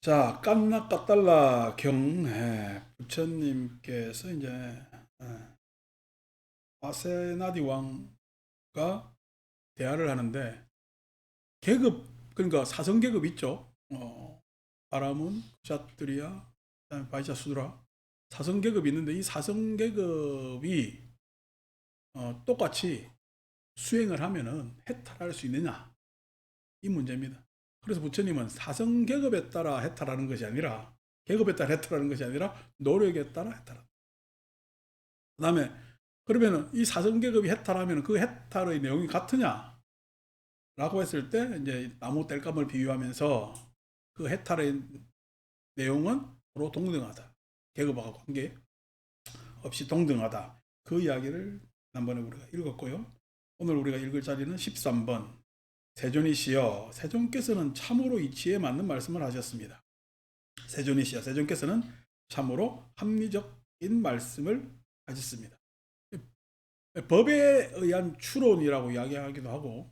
자, 깐나 까달라 경해 부처님께서 이제 아세나디 왕과 대화를 하는데 계급, 그러니까 사성 계급 있죠. 아라문, 샤트리아, 그다음에 바이자 수드라 사성 계급이 있는데 이 사성 계급이 똑같이 수행을 하면은 해탈할 수 있느냐, 이 문제입니다. 그래서 부처님은 사성 계급에 따라 해탈하는 것이 아니라, 계급에 따라 해탈하는 것이 아니라 노력에 따라 해탈한다. 그 다음에 그러면은 이 사성 계급이 해탈하면 그 해탈의 내용이 같으냐? 라고 했을 때 이제 나무 땔감을 비유하면서 그 해탈의 내용은 서로 동등하다. 계급하고 관계 없이 동등하다. 그 이야기를 지난번에 우리가 읽었고요. 오늘 우리가 읽을 자리는 13번. 세존이시여, 세존께서는 참으로 이치에 맞는 말씀을 하셨습니다. 세존이시여, 세존께서는 참으로 합리적인 말씀을 하셨습니다. 법에 의한 추론이라고 이야기하기도 하고,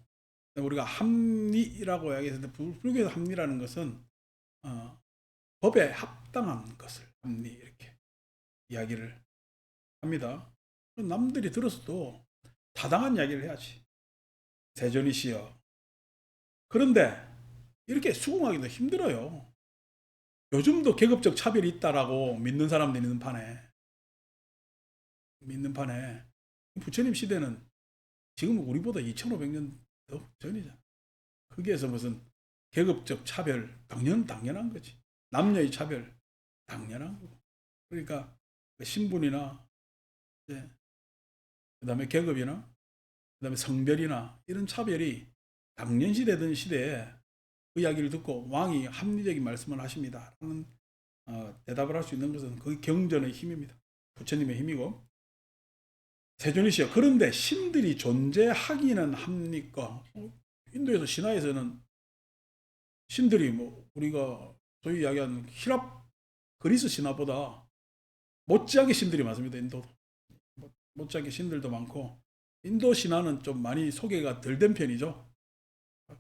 우리가 합리라고 이야기했는데, 불교에서 합리라는 것은 법에 합당한 것을 합리, 이렇게 이야기를 합니다. 남들이 들었어도 타당한 이야기를 해야지. 세존이시여. 그런데 이렇게 수긍하기도 힘들어요. 요즘도 계급적 차별이 있다라고 믿는 판에 부처님 시대는 지금 우리보다 2500년 더 전이잖아. 거기에서 무슨 계급적 차별, 당연한 거지. 남녀의 차별 당연한 거고. 그러니까 신분이나 그다음에 계급이나 그다음에 성별이나 이런 차별이 당연시 되던 시대에 그 이야기를 듣고 왕이 합리적인 말씀을 하십니다 라는 대답을 할 수 있는 것은 그 경전의 힘입니다. 부처님의 힘이고. 세존이시여, 그런데 신들이 존재하기는 합니까? 인도에서 신화에서는 신들이 뭐 우리가 소위 이야기하는 히랍 그리스 신화보다 못지않게 신들이 많습니다. 인도도 못지않게 신들도 많고, 인도 신화는 좀 많이 소개가 덜 된 편이죠.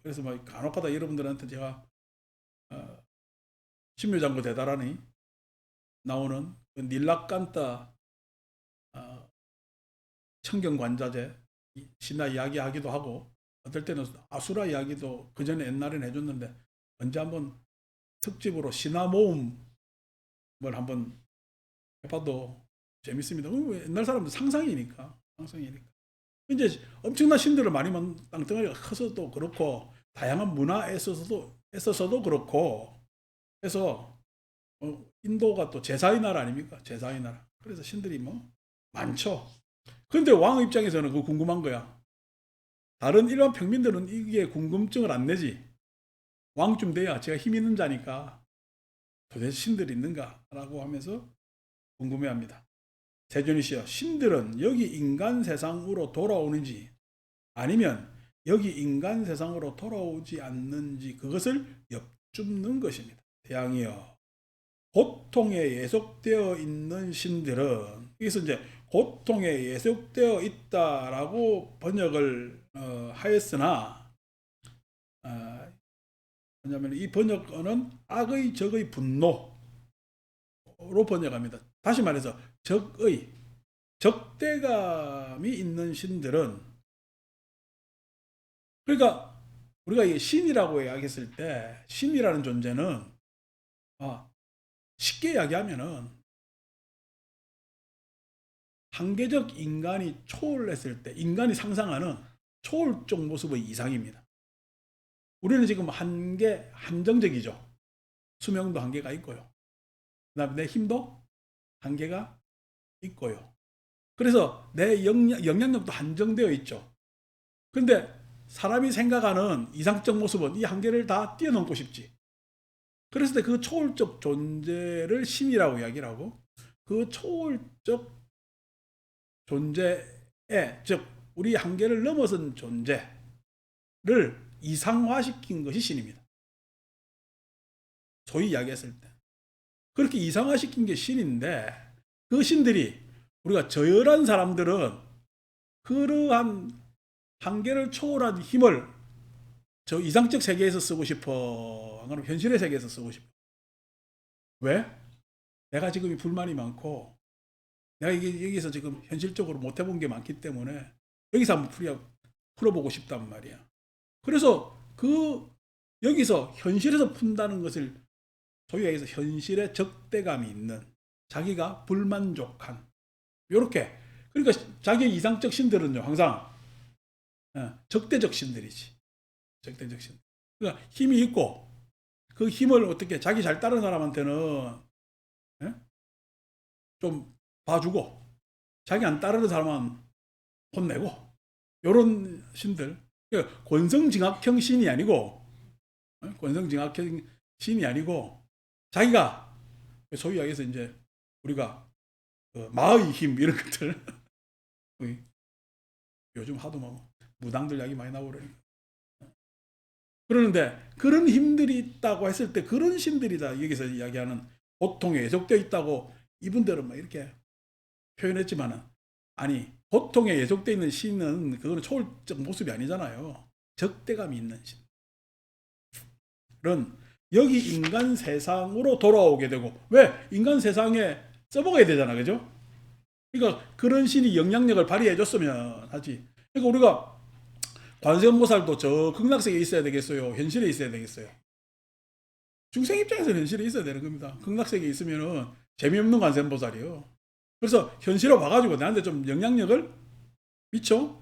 그래서 막 간혹가다 여러분들한테 제가 신묘장구 대다라니 나오는 그 닐라칸타 청경관자재 신화 이야기하기도 하고, 어떨 때는 아수라 이야기도 그 전에 옛날에는 해줬는데, 언제 한번 특집으로 신화 모음을 한번 해봐도 재밌습니다. 옛날 사람들 상상이니까. 이제 엄청난 신들을 많이 땅덩어리가 커서도 그렇고, 다양한 문화에 있어서도 그렇고 해서 인도가 또 제사의 나라 아닙니까? 제사의 나라. 그래서 신들이 뭐 많죠. 그런데 왕 입장에서는 그 궁금한 거야. 다른 일반 평민들은 이게 궁금증을 안 내지. 왕쯤 돼야 제가 힘 있는 자니까 도대체 신들이 있는가라고 하면서 궁금해합니다. 세존이시여, 신들은 여기 인간 세상으로 돌아오는지 아니면 여기 인간 세상으로 돌아오지 않는지 그것을 엿줍는 것입니다. 태양이여, 고통에 예속되어 있는 신들은, 여기서 이제 고통에 예속되어 있다라고 번역을 하였으나, 왜냐하면 이 번역어는 악의 적의 분노로 번역합니다. 다시 말해서 적대감이 있는 신들은, 그러니까 우리가 이게 신이라고 이야기했을 때, 신이라는 존재는 쉽게 이야기하면은 한계적 인간이 초월했을 때 인간이 상상하는 초월적 모습의 이상입니다. 우리는 지금 한정적이죠. 수명도 한계가 있고요. 그다음에 내 힘도 한계가 있고요. 그래서 내 영향력도 한정되어 있죠. 근데 사람이 생각하는 이상적 모습은 이 한계를 다 뛰어넘고 싶지. 그랬을 때 그 초월적 존재를 신이라고 이야기를 하고, 그 초월적 존재에, 즉 우리 한계를 넘어선 존재를 이상화시킨 것이 신입니다. 소위 이야기했을 때 그렇게 이상화시킨 게 신인데, 그 신들이, 우리가 저열한 사람들은 그러한 한계를 초월한 힘을 저 이상적 세계에서 쓰고 싶어, 안 그러면 현실의 세계에서 쓰고 싶어. 왜? 내가 지금 이 불만이 많고 내가 여기서 지금 현실적으로 못 해본 게 많기 때문에 여기서 한번 풀어보고 싶단 말이야. 그래서 여기서 현실에서 푼다는 것을 소위 얘기해서 현실에 적대감이 있는, 자기가 불만족한, 요렇게. 그러니까 자기의 이상적 신들은요 항상 적대적 신들이지. 적대적 신. 그러니까 힘이 있고 그 힘을 어떻게 자기 잘 따르는 사람한테는 예? 좀 봐주고 자기 안 따르는 사람은 혼내고, 요런 신들. 그러니까 권성징악형 신이 아니고, 권성징악형 신이 아니고 자기가 소위 얘기해서 이제 우리가 마의 힘 이런 것들 요즘 하도 뭐 무당들 이야기 많이 나오고 그러니까. 그러는데 그런 힘들이 있다고 했을 때 그런 신들이다 여기서 이야기하는 고통에 예속되어 있다고 이분들은 막 이렇게 표현했지만은, 아니 고통에 예속되어 있는 신은 그거는 초월적 모습이 아니잖아요. 적대감이 있는 신. 그런 여기 인간 세상으로 돌아오게 되고, 왜? 인간 세상에 써먹어야 되잖아, 그죠? 그러니까 그런 신이 영향력을 발휘해 줬으면 하지. 그러니까 우리가 관세음보살도 저 극락세계에 있어야 되겠어요? 현실에 있어야 되겠어요? 중생 입장에서는 현실에 있어야 되는 겁니다. 극락세계에 있으면은 재미없는 관세음보살이요. 그래서 현실에 와가지고 나한테 좀 영향력을 미쳐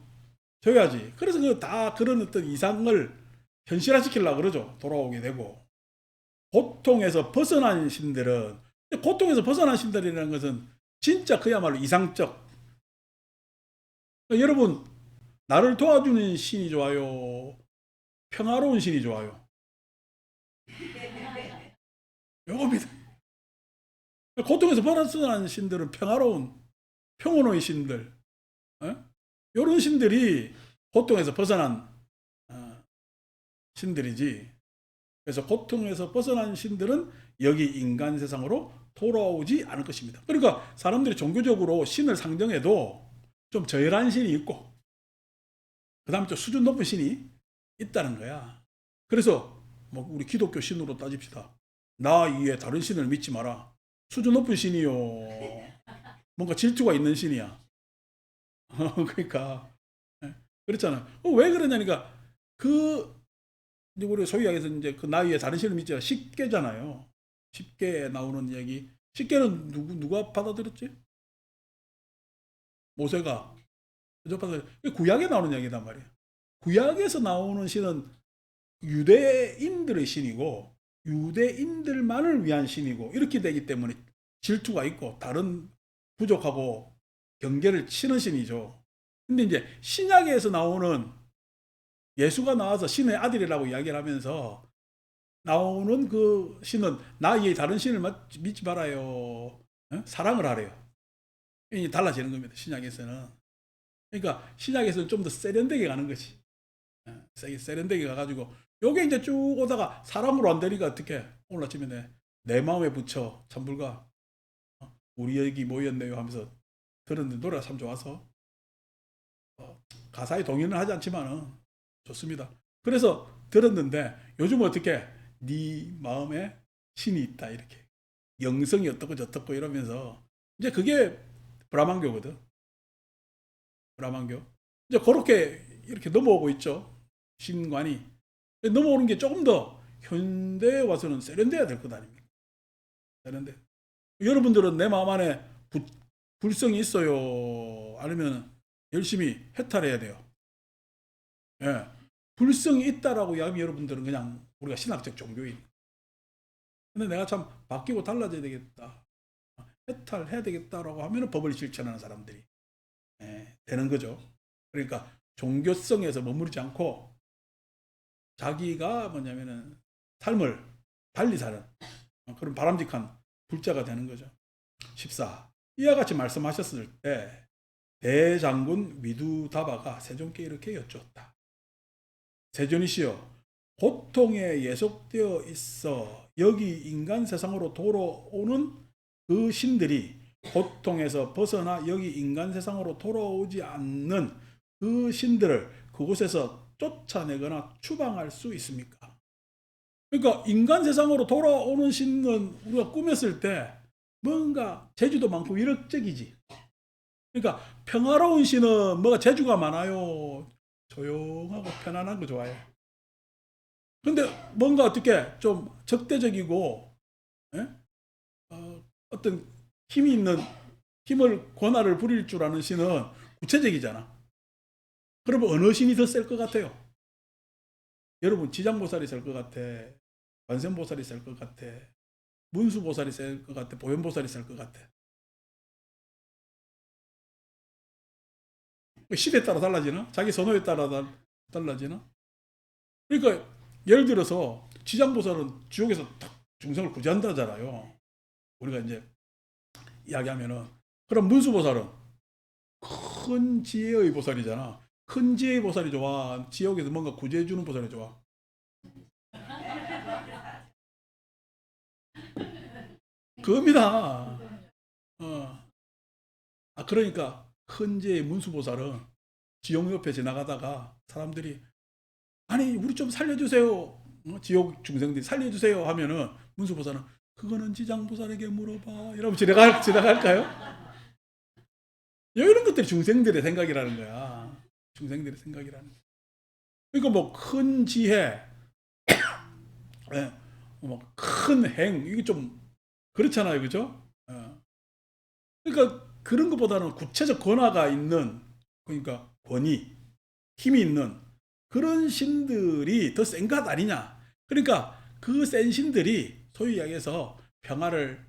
줘야지. 그래서 다 그런 어떤 이상을 현실화시키려고 그러죠. 돌아오게 되고. 고통에서 벗어난 신들은, 고통에서 벗어난 신들이라는 것은 진짜 그야말로 이상적. 그러니까 여러분, 나를 도와주는 신이 좋아요? 평화로운 신이 좋아요? 요겁니다. 고통에서 벗어난 신들은 평온의 신들, 이런 신들이 고통에서 벗어난 신들이지. 그래서 고통에서 벗어난 신들은 여기 인간 세상으로 돌아오지 않을 것입니다. 그러니까 사람들이 종교적으로 신을 상정해도 좀 저열한 신이 있고, 그 다음에 좀 수준 높은 신이 있다는 거야. 그래서 뭐 우리 기독교 신으로 따집시다. 나 이외에 다른 신을 믿지 마라. 수준 높은 신이요. 뭔가 질투가 있는 신이야. 그러니까 그렇잖아. 왜 그러냐니까 그 우리 소위 얘기해서 이제 그 나이에 다른 신을 믿지, 십계잖아요. 십계에 나오는 얘기. 십계는 누가 받아들였지? 모세가. 그죠? 구약에 나오는 얘기단 말이야. 구약에서 나오는 신은 유대인들의 신이고 유대인들만을 위한 신이고 이렇게 되기 때문에 질투가 있고 다른 부족하고 경계를 치는 신이죠. 근데 이제 신약에서 나오는, 예수가 나와서 신의 아들이라고 이야기를 하면서 나오는 그 신은 나의 다른 신을 믿지 말아요. 사랑을 하래요. 이 달라지는 겁니다. 신약에서는. 그러니까 신약에서는 좀 더 세련되게 가는 거지. 세련되게 가가지고 요게 이제 쭉 오다가 사람으로 안 되니까 어떻게 오늘 아침에 내 마음에 붙여 참불가 우리 여기 모였네요 하면서 들었는데 노래가 참 좋아서 가사에 동의는 하지 않지만은 좋습니다. 그래서 들었는데 요즘 어떻게 네 마음에 신이 있다 이렇게 영성이 어떻고 저떻고 이러면서 이제 그게 브라만교거든. 브라만교. 이제 그렇게 이렇게 넘어오고 있죠. 신관이 넘어오는 게 조금 더 현대에 와서는 세련돼야 될 것 아닙니까? 세련돼. 여러분들은 내 마음 안에 불성이 있어요? 아니면 열심히 해탈해야 돼요? 예. 불성이 있다라고 이야기하면 여러분들은 그냥 우리가 신학적 종교인. 근데 내가 참 바뀌고 달라져야 되겠다. 해탈해야 되겠다라고 하면 법을 실천하는 사람들이 되는 거죠. 그러니까 종교성에서 머무르지 않고 자기가 뭐냐면은 삶을 달리 사는 그런 바람직한 불자가 되는 거죠. 14. 이와 같이 말씀하셨을 때 대장군 위두다바가 세존께 이렇게 여쭈었다. 세존이시여, 고통에 예속되어 있어 여기 인간 세상으로 돌아오는 그 신들이 고통에서 벗어나 여기 인간 세상으로 돌아오지 않는 그 신들을 그곳에서 쫓아내거나 추방할 수 있습니까? 그러니까 인간 세상으로 돌아오는 신은 우리가 꾸몄을 때 뭔가 재주도 많고 위력적이지. 그러니까 평화로운 신은 뭐가 재주가 많아요. 조용하고 편안한 거 좋아해. 근데 뭔가 어떻게 좀 적대적이고, 예? 어떤 힘이 있는, 힘을 권한을 부릴 줄 아는 신은 구체적이잖아. 그러면 어느 신이 더 셀 것 같아요? 여러분 지장보살이 셀 것 같아? 관세음보살이 셀 것 같아? 문수보살이 셀 것 같아? 보현보살이 셀 것 같아? 시대에 따라 달라지나? 자기 선호에 따라 달라지나? 그러니까 예를 들어서 지장보살은 지옥에서 딱 중생을 구제한다잖아요. 우리가 이제 이야기하면은. 그럼 문수보살은 큰 지혜의 보살이잖아. 큰 지혜의 보살이 좋아? 지옥에서 뭔가 구제해주는 보살이 좋아? 그겁니다. 어. 그러니까 큰 지혜의 문수보살은 지옥 옆에 지나가다가 사람들이 아니 우리 좀 살려주세요. 지옥 중생들이 살려주세요 하면은 문수보살은 그거는 지장보살에게 물어봐. 이러면 지나갈까요? 이런 것들이 중생들의 생각이라는 거야. 중생들의 생각이라는 거야. 그러니까 뭐 큰 지혜, 예, 뭐큰 행, 이게 좀 그렇잖아요. 그죠? 그러니까 그런 것보다는 구체적 권화가 있는, 그러니까 권위, 힘이 있는 그런 신들이 더 센 것 아니냐. 그러니까 그 센 신들이 소위 이야기해서 평화를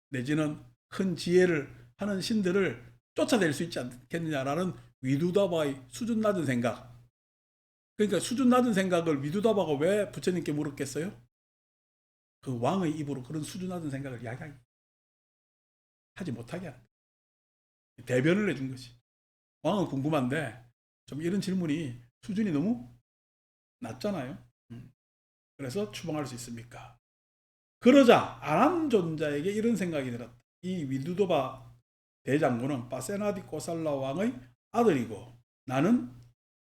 내지는 큰 지혜를 하는 신들을 쫓아낼 수 있지 않겠느냐라는 위두다바의 수준 낮은 생각. 그러니까 수준 낮은 생각을 위두다바가 왜 부처님께 물었겠어요? 그 왕의 입으로 그런 수준 낮은 생각을 이야기하지 못하게 하는 거예요. 대변을 해준 것이. 왕은 궁금한데 좀 이런 질문이 수준이 너무 낮잖아요. 그래서 추방할 수 있습니까? 그러자 아람존자에게 이런 생각이 들었다. 이 위두도바 대장군은 파세나디 꼬살라 왕의 아들이고 나는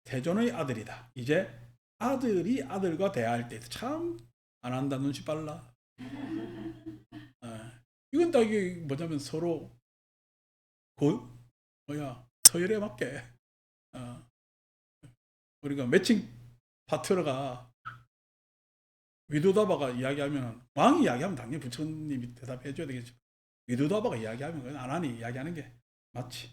태존의 아들이다. 이제 아들이 아들과 대화할 때 참 안 한다 눈치 빨라. 이건 딱 이게 뭐냐면 서로 그 서열에 맞게 우리가 매칭 파트너가 위도다바가 이야기하면 왕이 이야기하면 당연히 부처님이 대답해 줘야 되겠죠. 위도다바가 이야기하면 그건 안 하니 이야기하는 게 맞지.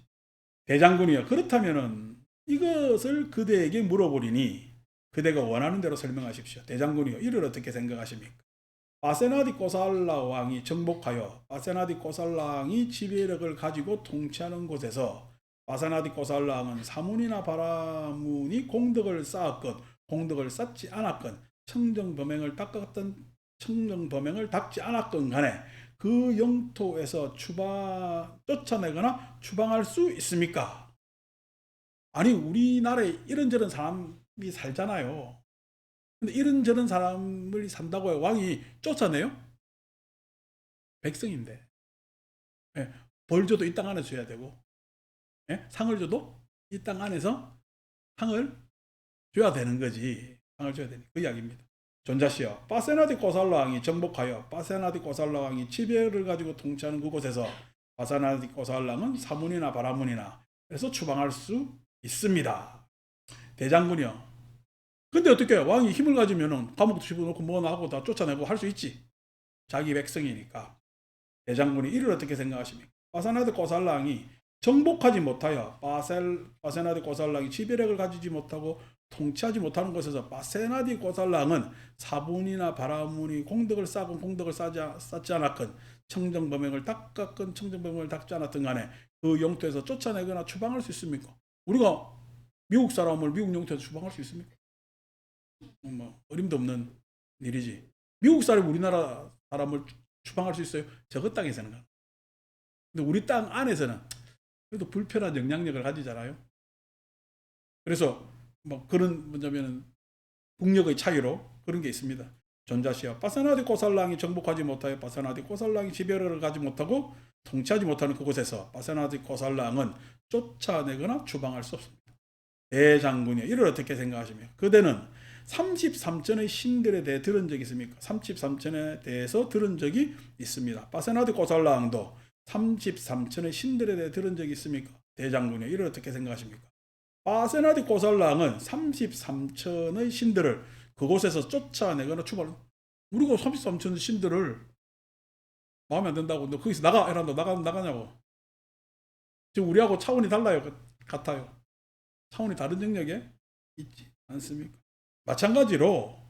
대장군이요. 그렇다면은 이것을 그대에게 물어보리니 그대가 원하는 대로 설명하십시오. 대장군이요. 이를 어떻게 생각하십니까? 바세나디 꼬살라 왕이 정복하여 바세나디 꼬살라 왕이 지배력을 가지고 통치하는 곳에서 바세나디 꼬살라 왕은 사문이나 바라문이 공덕을 쌓았건 공덕을 쌓지 않았건 청정범행을 닦지 않았건 간에 그 영토에서 쫓아내거나 추방할 수 있습니까? 아니 우리나라에 이런저런 사람이 살잖아요. 근데 이런저런 사람을 산다고 해 왕이 쫓아내요? 백성인데. 예, 벌 줘도 이 땅 안에서 줘야 되고, 예? 상을 줘도 이 땅 안에서 상을 줘야 되는 거지. 상을 줘야 되는 그 이야기입니다. 존자시여, 파세나디 꼬살라왕이 정복하여 파세나디 꼬살라왕이 지배를 가지고 통치하는 그곳에서 파세나디 꼬살랑은 사문이나 바라문이나 그래서 추방할 수 있습니다. 대장군이요. 근데 어떻게 왕이 힘을 가지면은 감옥도 집어넣고 뭐나 하고 다 쫓아내고 할 수 있지. 자기 백성이니까. 대장군이 이를 어떻게 생각하십니까? 파세나디 꼬살랑이 정복하지 못하여 파세나디 꼬살랑이 지배력을 가지지 못하고 통치하지 못하는 곳에서 파세나디 꼬살랑은 사분이나 바라문이 공덕을 쌓건 공덕을 쌓지 않았건 청정범행을 닦았건 청정범행을 닦지 않았던 간에 그 영토에서 쫓아내거나 추방할 수 있습니까? 우리가 미국 사람을 미국 영토에서 추방할 수 있습니까? 뭐 어림도 없는 일이지. 미국 사람이 우리나라 사람을 추방할 수 있어요? 저것 땅에서는. 근데 우리 땅 안에서는 그래도 불편한 영향력을 가지잖아요. 그래서 뭐 그런 뭐냐면은 국력의 차이로 그런 게 있습니다. 존자시여, 파사나디 꼬살랑이 정복하지 못하여 파사나디 꼬살랑이 지배를 가지 못하고 통치하지 못하는 그곳에서 파사나디 꼬살랑은 쫓아내거나 추방할 수 없습니다. 대장군이여, 이를 어떻게 생각하십니까? 그대는 33천의 신들에 대해 들은 적이 있습니까? 33천에 대해서 들은 적이 있습니다. 바세나드 고살랑도 33천의 신들에 대해 들은 적이 있습니까? 대장군이 이를 어떻게 생각하십니까? 바세나드 고살랑은 33천의 신들을 그곳에서 쫓아내거나 추발, 우리가 33천 신들을 마음에 안 든다고 너 거기서 나가 이란다 나가냐고. 지금 우리하고 차원이 달라요. 같아요. 차원이 다른 영역에 있지 않습니까? 마찬가지로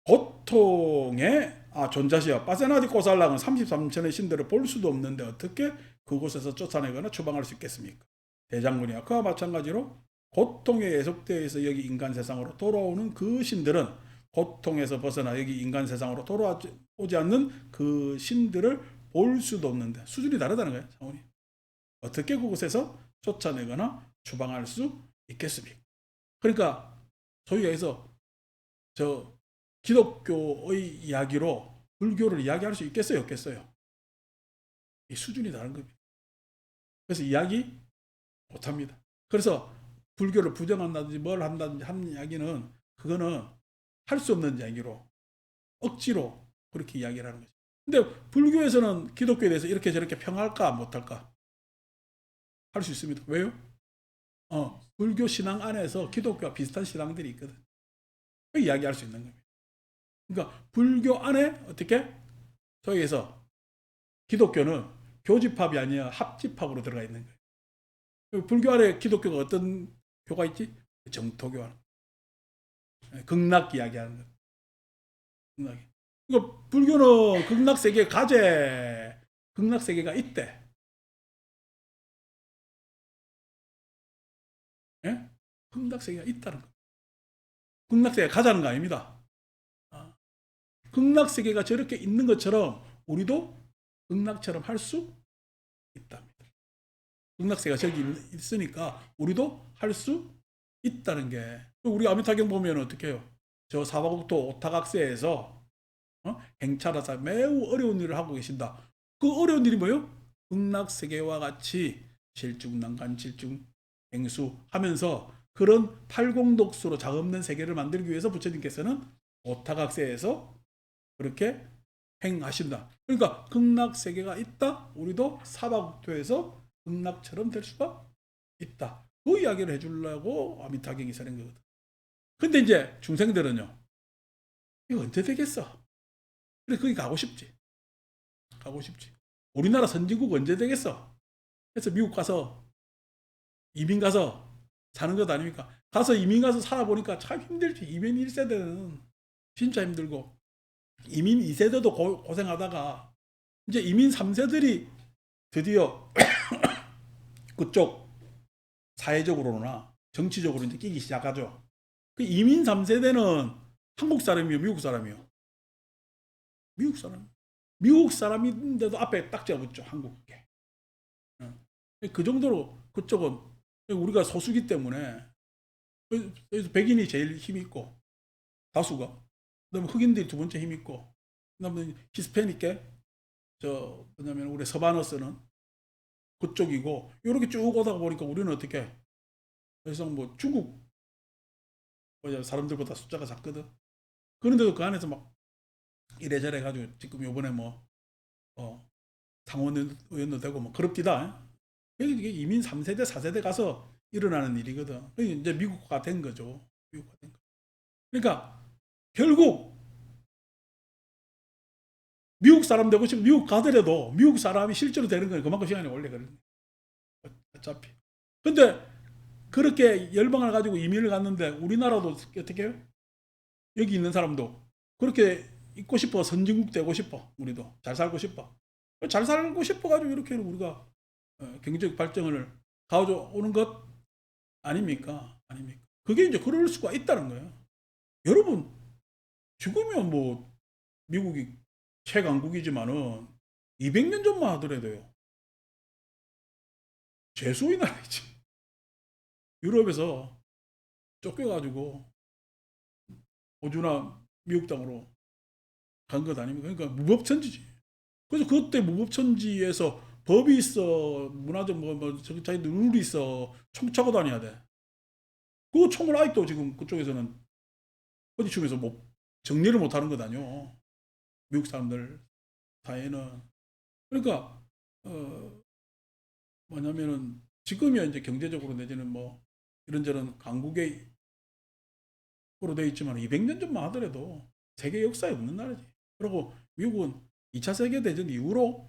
고통의 존자시여 바세나디 꼬살랑은 33천의 신들을 볼 수도 없는데 어떻게 그곳에서 쫓아내거나 추방할 수 있겠습니까? 대장군이야. 그와 마찬가지로 고통에 예속되어서 여기 인간 세상으로 돌아오는 그 신들은 고통에서 벗어나 여기 인간 세상으로 돌아오지 않는 그 신들을 볼 수도 없는데 수준이 다르다는 거예요. 차원이. 어떻게 그곳에서 쫓아내거나 추방할 수 있겠습니까? 그러니까 소위 해서 저 기독교의 이야기로 불교를 이야기할 수 있겠어요? 없겠어요? 이 수준이 다른 겁니다. 그래서 이야기 못합니다. 그래서 불교를 부정한다든지 뭘 한다든지 하는 이야기는 그거는 할 수 없는 이야기로 억지로 그렇게 이야기를 하는 거죠. 근데 불교에서는 기독교에 대해서 이렇게 저렇게 평할까 못할까? 할 수 있습니다. 왜요? 불교 신앙 안에서 기독교와 비슷한 신앙들이 있거든. 그 이야기할 수 있는 겁니다. 그러니까 불교 안에 어떻게? 소위 해서 기독교는 교집합이 아니라 합집합으로 들어가 있는 거예요. 불교 안에 기독교가 어떤 교가 있지? 정토교 하는 거예요. 극락 이야기하는 거예요. 극락. 그러니까 불교는 극락세계 가재, 극락세계가 있대. 예? 극락세계가 있다는 거예요. 극락세계 가자는 거 아닙니다. 극락세계가 저렇게 있는 것처럼 우리도 극락처럼 할 수 있답니다. 극락세계가 저기 있으니까 우리도 할 수 있다는 게, 우리 아미타경 보면 어떻게 해요? 저 사바국토 오타각세에서 행차라사 매우 어려운 일을 하고 계신다. 그 어려운 일이 뭐예요? 극락세계와 같이 실중난간 칠중행수 하면서 그런 팔공독수로 작업된 세계를 만들기 위해서 부처님께서는 오타각세에서 그렇게 행하신다. 그러니까 극락세계가 있다. 우리도 사바국토에서 극락처럼 될 수가 있다. 그 이야기를 해주려고 아미타경이 서는 거거든. 근데 이제 중생들은요, 이거 언제 되겠어? 그래, 거기 가고 싶지. 우리나라 선진국 언제 되겠어? 그래서 미국 가서 이민 가서 사는 것 아닙니까? 가서 이민 가서 살아보니까 참 힘들지. 이민 1세대는 진짜 힘들고 이민 2세대도 고생하다가 이제 이민 3세들이 드디어 그쪽 사회적으로나 정치적으로 이제 끼기 시작하죠. 그 이민 3세대는 한국 사람이요, 미국 사람이요? 미국 사람. 미국 사람인데도 앞에 딱지가 붙죠, 한국계. 그 정도로 그쪽은 우리가 소수기 때문에 그래서 백인이 제일 힘이 있고 다수가, 그다음에 흑인들이 두 번째 힘이 있고, 그다음에 히스패닉계 저 뭐냐면 우리 서바너스는 그쪽이고 이렇게 쭉 오다가 보니까 우리는 어떻게 그래서 뭐 중국 사람들보다 숫자가 작거든. 그런데도 그 안에서 막 이래저래 가지고 지금 요번에 뭐 상원 의원도 되고 뭐 그럽디다. 이게 이민 3세대 4세대 가서 일어나는 일이거든. 이제 미국화 된 거죠. 미국화 된 거. 그러니까 결국 미국 사람 되고 싶으면 미국 가더라도 미국 사람이 실제로 되는 건 그만큼 시간이 오래 걸리는 거예요. 어차피. 근데 그렇게 열망을 가지고 이민을 갔는데 우리나라도 어떻게 해요? 여기 있는 사람도 그렇게 있고 싶어. 선진국 되고 싶어. 우리도 잘 살고 싶어. 잘 살고 싶어 가지고 이렇게 우리가 경제적 발전을 가져오는 것 아닙니까? 그게 이제 그럴 수가 있다는 거예요. 여러분, 지금이야 뭐 미국이 최강국이지만은 200년 전만 하더라도요. 죄수의 나라이지. 유럽에서 쫓겨가지고 호주나 미국 땅으로 간 것 아닙니까? 그러니까 무법천지지. 그래서 그때 무법천지에서 법이 있어, 문화적 자기들 룰이 있어, 총 차고 다녀야 돼. 그 총을 아직도 지금 그쪽에서는 어디쯤에서 못 정리를 못하는 거다뇨. 미국 사람들 사이에는. 그러니까 뭐냐면은 지금이야 이제 경제적으로 내지는 뭐 이런저런 강국에 으로 되어 있지만 200년 전만 하더라도 세계 역사에 없는 나라지. 그리고 미국은 2차 세계대전 이후로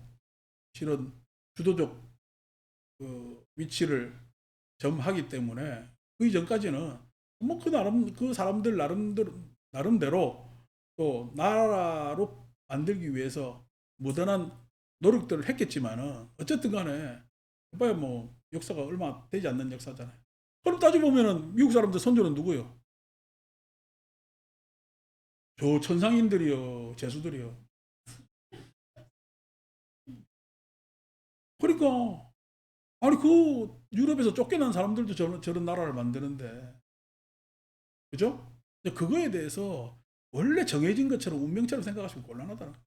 실은 주도적 위치를 점하기 때문에 그 이전까지는 뭐 그 사람들 나름대로 또 나라로 만들기 위해서 무던한 노력들을 했겠지만은 어쨌든 간에 봐야 뭐 역사가 얼마 되지 않는 역사잖아요. 그럼 따져보면은 미국 사람들 선조는 누구요? 저 천상인들이요, 재수들이요. 그러니까 아니 그 유럽에서 쫓겨난 사람들도 저런 나라를 만드는데 그죠? 그거에 대해서 원래 정해진 것처럼 운명처럼 생각하시면 곤란하다.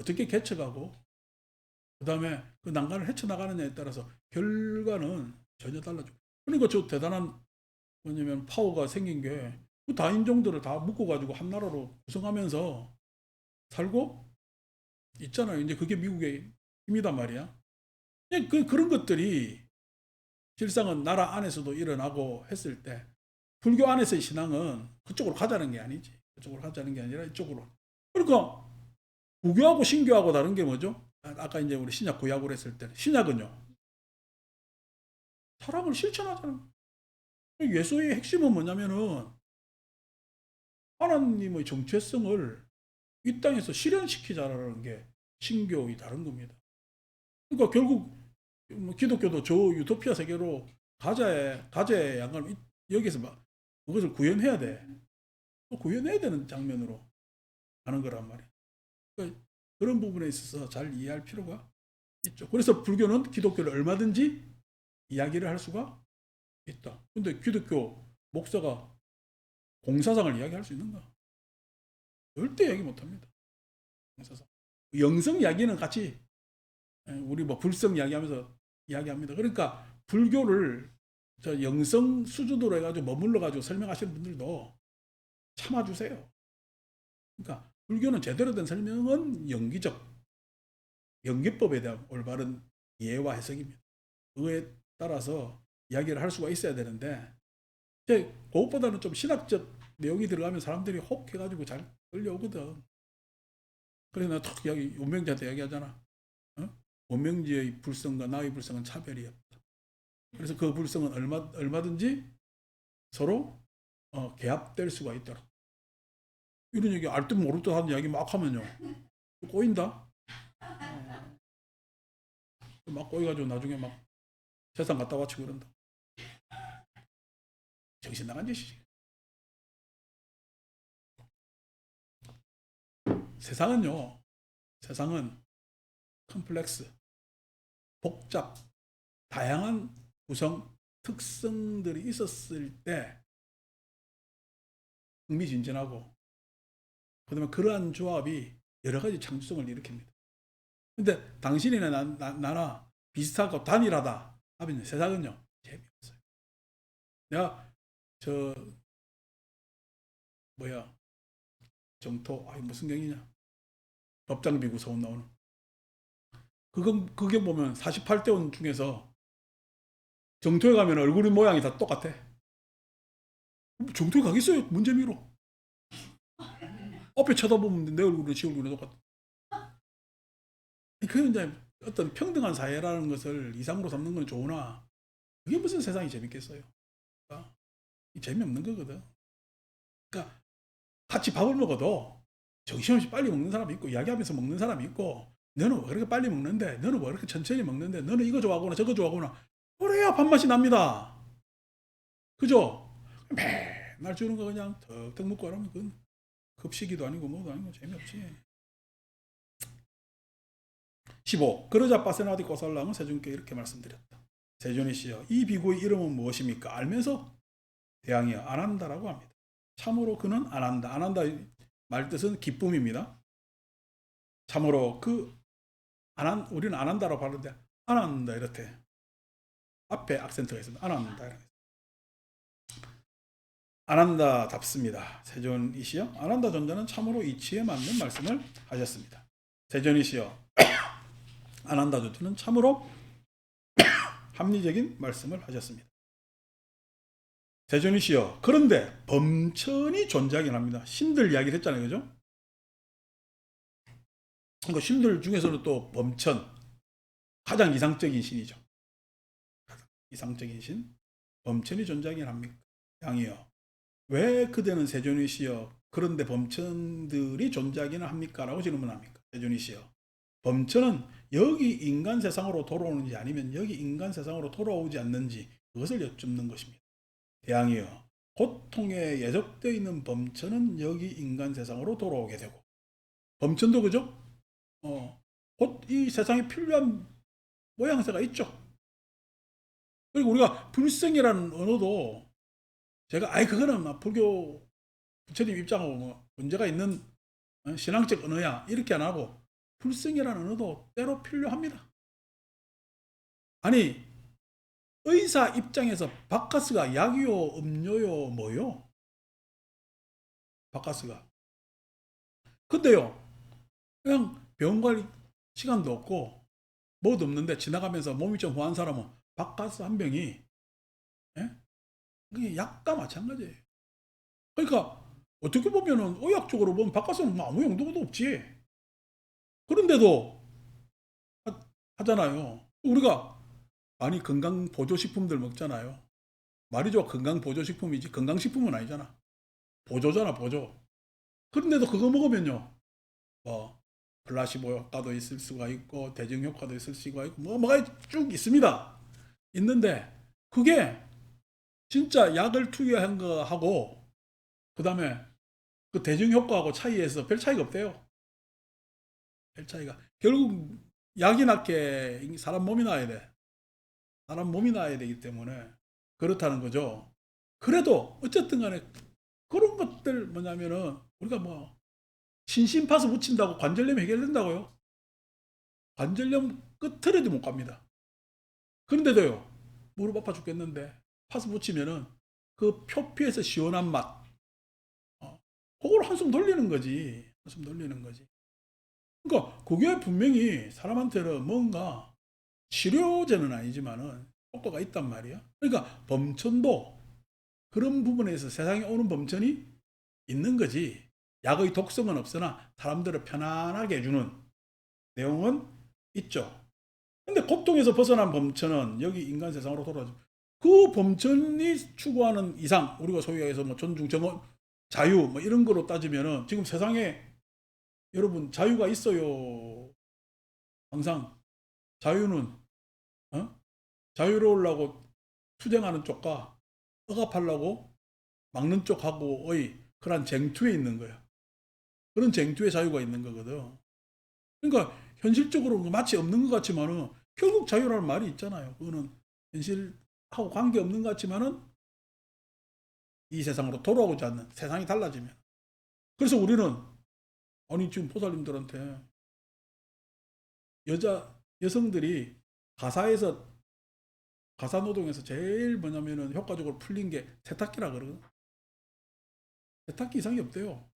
어떻게 개척하고 그 다음에 그 난간을 헤쳐나가느냐에 따라서 결과는 전혀 달라져. 그러니까 저 대단한 뭐냐면 파워가 생긴 게 그 다인종들을 다 묶어가지고 한 나라로 구성하면서 살고 있잖아요. 이제 그게 미국의 힘이단 말이야. 그런 것들이 실상은 나라 안에서도 일어나고 했을 때 불교 안에서의 신앙은 그쪽으로 가자는 게 아니지. 그쪽으로 가자는 게 아니라 이쪽으로. 그러니까 부교하고 신교하고 다른 게 뭐죠? 아까 이제 우리 신약 구약으로 했을 때 신약은요. 사랑을 실천하잖아. 예수의 핵심은 뭐냐면은 하나님의 정체성을 이 땅에서 실현시키자라는 게 신교의 다른 겁니다. 그러니까 결국 뭐 기독교도 저 유토피아 세계로 가자에 양감 여기서 막 그것을 구현해야 돼. 또 구현해야 되는 장면으로 가는 거란 말이야. 그러니까 그런 부분에 있어서 잘 이해할 필요가 있죠. 그래서 불교는 기독교를 얼마든지 이야기를 할 수가 있다. 근데 기독교 목사가 공사상을 이야기할 수 있는가? 절대 이야기 못합니다. 공사상. 영성 이야기는 같이 우리 뭐 불성 이야기하면서 이야기합니다. 그러니까 불교를 저 영성 수준으로 해가지고 머물러 가지고 설명하시는 분들도 참아주세요. 그러니까 불교는 제대로 된 설명은 연기법에 대한 올바른 이해와 해석입니다. 그거에 따라서 이야기를 할 수가 있어야 되는데 그것보다는 좀 신학적 내용이 들어가면 사람들이 혹 해가지고 잘 끌려오거든. 그래서 내가 탁 이야기 원명지한테 이야기하잖아. 어? 원명지의 불성과 나의 불성은 차별이 없다. 그래서 그 불성은 얼마든지 서로 개합될 수가 있도록. 이런 얘기 알 듯 모를 듯 하는 이야기 막 하면요. 꼬인다. 막 꼬여가지고 나중에 막 세상 갖다 바치고 그런다. 정신 나간 짓이지. 세상은요. 세상은 컴플렉스, 복잡, 다양한 구성 특성들이 있었을 때 흥미진진하고 그다음에 그러한 조합이 여러 가지 창조성을 일으킵니다. 근데 당신이나 나나 비슷하고 단일하다 하면 세상은요 재미없어요. 내가 저 뭐야 정토 무슨 경이냐 법장비구 서원 나오는 그게 보면 48대 원 중에서 정토에 가면 얼굴 모양이 다 똑같아. 정토에 가겠어요 문재미로 앞에 쳐다보면 내 얼굴은 지 얼굴이 똑같아. 그 이제 어떤 평등한 사회라는 것을 이상으로 삼는 건 좋으나 그게 무슨 세상이 재밌겠어요. 그러니까 재미없는 거거든. 그러니까 같이 밥을 먹어도 정신없이 빨리 먹는 사람이 있고 이야기하면서 먹는 사람이 있고 너는 왜 그렇게 빨리 먹는데 너는 왜 그렇게 천천히 먹는데 너는 이거 좋아하거나 저거 좋아하거나 그래야 밥맛이 납니다. 그죠? 맨날 주는 거 그냥 턱턱 먹고 하면 그건 급식이도 아니고 뭐도 아니고 재미없지. 15. 그러자 빠세나디 꼬살랑은 세존께 이렇게 말씀드렸다. 세존이 씨여 이 비구의 이름은 무엇입니까? 알면서 대항이여 안 한다라고 합니다. 참으로 그는 안 한다. 안 한다 말 뜻은 기쁨입니다. 참으로 우리는 안 한다라고 하는데 안 한다 이렇대. 앞에 악센트가 있습니다. 안 한다. 안 한다답습니다. 세존이시여 안 한다 존자는 참으로 이치에 맞는 말씀을 하셨습니다. 세존이시여 안 한다 존자는 참으로 합리적인 말씀을 하셨습니다. 세존이시여 그런데 범천이 존재하긴 합니다. 신들 이야기를 했잖아요. 그죠? 그 신들 중에서는 또 범천 가장 이상적인 신이죠. 이상적인 신 범천이 존재하긴 합니까? 양이여 왜 그대는 세존이시여 그런데 범천들이 존재하기는 합니까? 라고 질문합니까? 세존이시여 범천은 여기 인간 세상으로 돌아오는지 아니면 여기 인간 세상으로 돌아오지 않는지 그것을 여쭙는 것입니다. 대양이여 고통에 예적되어 있는 범천은 여기 인간 세상으로 돌아오게 되고 범천도 그죠? 곧 이 세상에 필요한 모양새가 있죠. 그리고 우리가 불생이라는 언어도 제가 그거는 불교 부처님 입장하고 뭐 문제가 있는 신앙적 언어야 이렇게 안 하고 불생이라는 언어도 때로 필요합니다. 아니 의사 입장에서 바카스가 약이요 음료요 뭐요? 바카스가 근데요 그냥 병원 갈 시간도 없고 뭐도 없는데 지나가면서 몸이 좀 후한 사람은 바카스 한 병이 그게 약과 마찬가지예요. 그러니까 어떻게 보면은 의학적으로 보면 바카스는 뭐 아무 용도가 없지. 그런데도 하잖아요. 우리가 많이 건강 보조식품들 먹잖아요. 말이 좋아 건강 보조식품이지 건강식품은 아니잖아. 보조잖아 보조. 그런데도 그거 먹으면요. 뭐 플라시보 효과도 있을 수가 있고 대증 효과도 있을 수가 있고 뭐가 쭉 있습니다. 있는데 그게 진짜 약을 투여한 거하고 그 다음에 그 대증 효과하고 차이에서 별 차이가 없대요. 별 차이가. 결국 약이 낫게 사람 몸이 나야 돼. 사람 몸이 나야 되기 때문에 그렇다는 거죠. 그래도 어쨌든 간에 그런 것들 뭐냐면은 우리가 뭐 신심파스 붙인다고 관절염 해결된다고요? 관절염 끝으로도 못 갑니다. 그런데도요. 무릎 아파 죽겠는데 파스 붙이면은 그 표피에서 시원한 맛 그걸 한숨 돌리는 거지. 한숨 돌리는 거지. 그러니까 그게 분명히 사람한테는 뭔가 치료제는 아니지만은 효과가 있단 말이야. 그러니까 범천도 그런 부분에서 세상에 오는 범천이 있는 거지. 약의 독성은 없으나 사람들을 편안하게 해주는 내용은 있죠. 근데 고통에서 벗어난 범천은 여기 인간 세상으로 돌아오죠. 그 범천이 추구하는 이상, 우리가 소위 해서 뭐 존중, 정원, 자유, 뭐 이런 거로 따지면은 지금 세상에 여러분 자유가 있어요. 항상 자유는 자유로우려고 투쟁하는 쪽과 억압하려고 막는 쪽하고의 그런 쟁투에 있는 거야. 그런 쟁투의 자유가 있는 거거든. 그러니까 현실적으로 마치 없는 것 같지만은 결국 자유라는 말이 있잖아요. 그거는 현실하고 관계없는 것 같지만은 이 세상으로 돌아오지 않는 세상이 달라지면. 그래서 우리는 아니 지금 보살님들한테 여성들이 가사에서 가사 노동에서 제일 뭐냐면은 효과적으로 풀린 게 세탁기라 그러거든. 세탁기 이상이 없대요.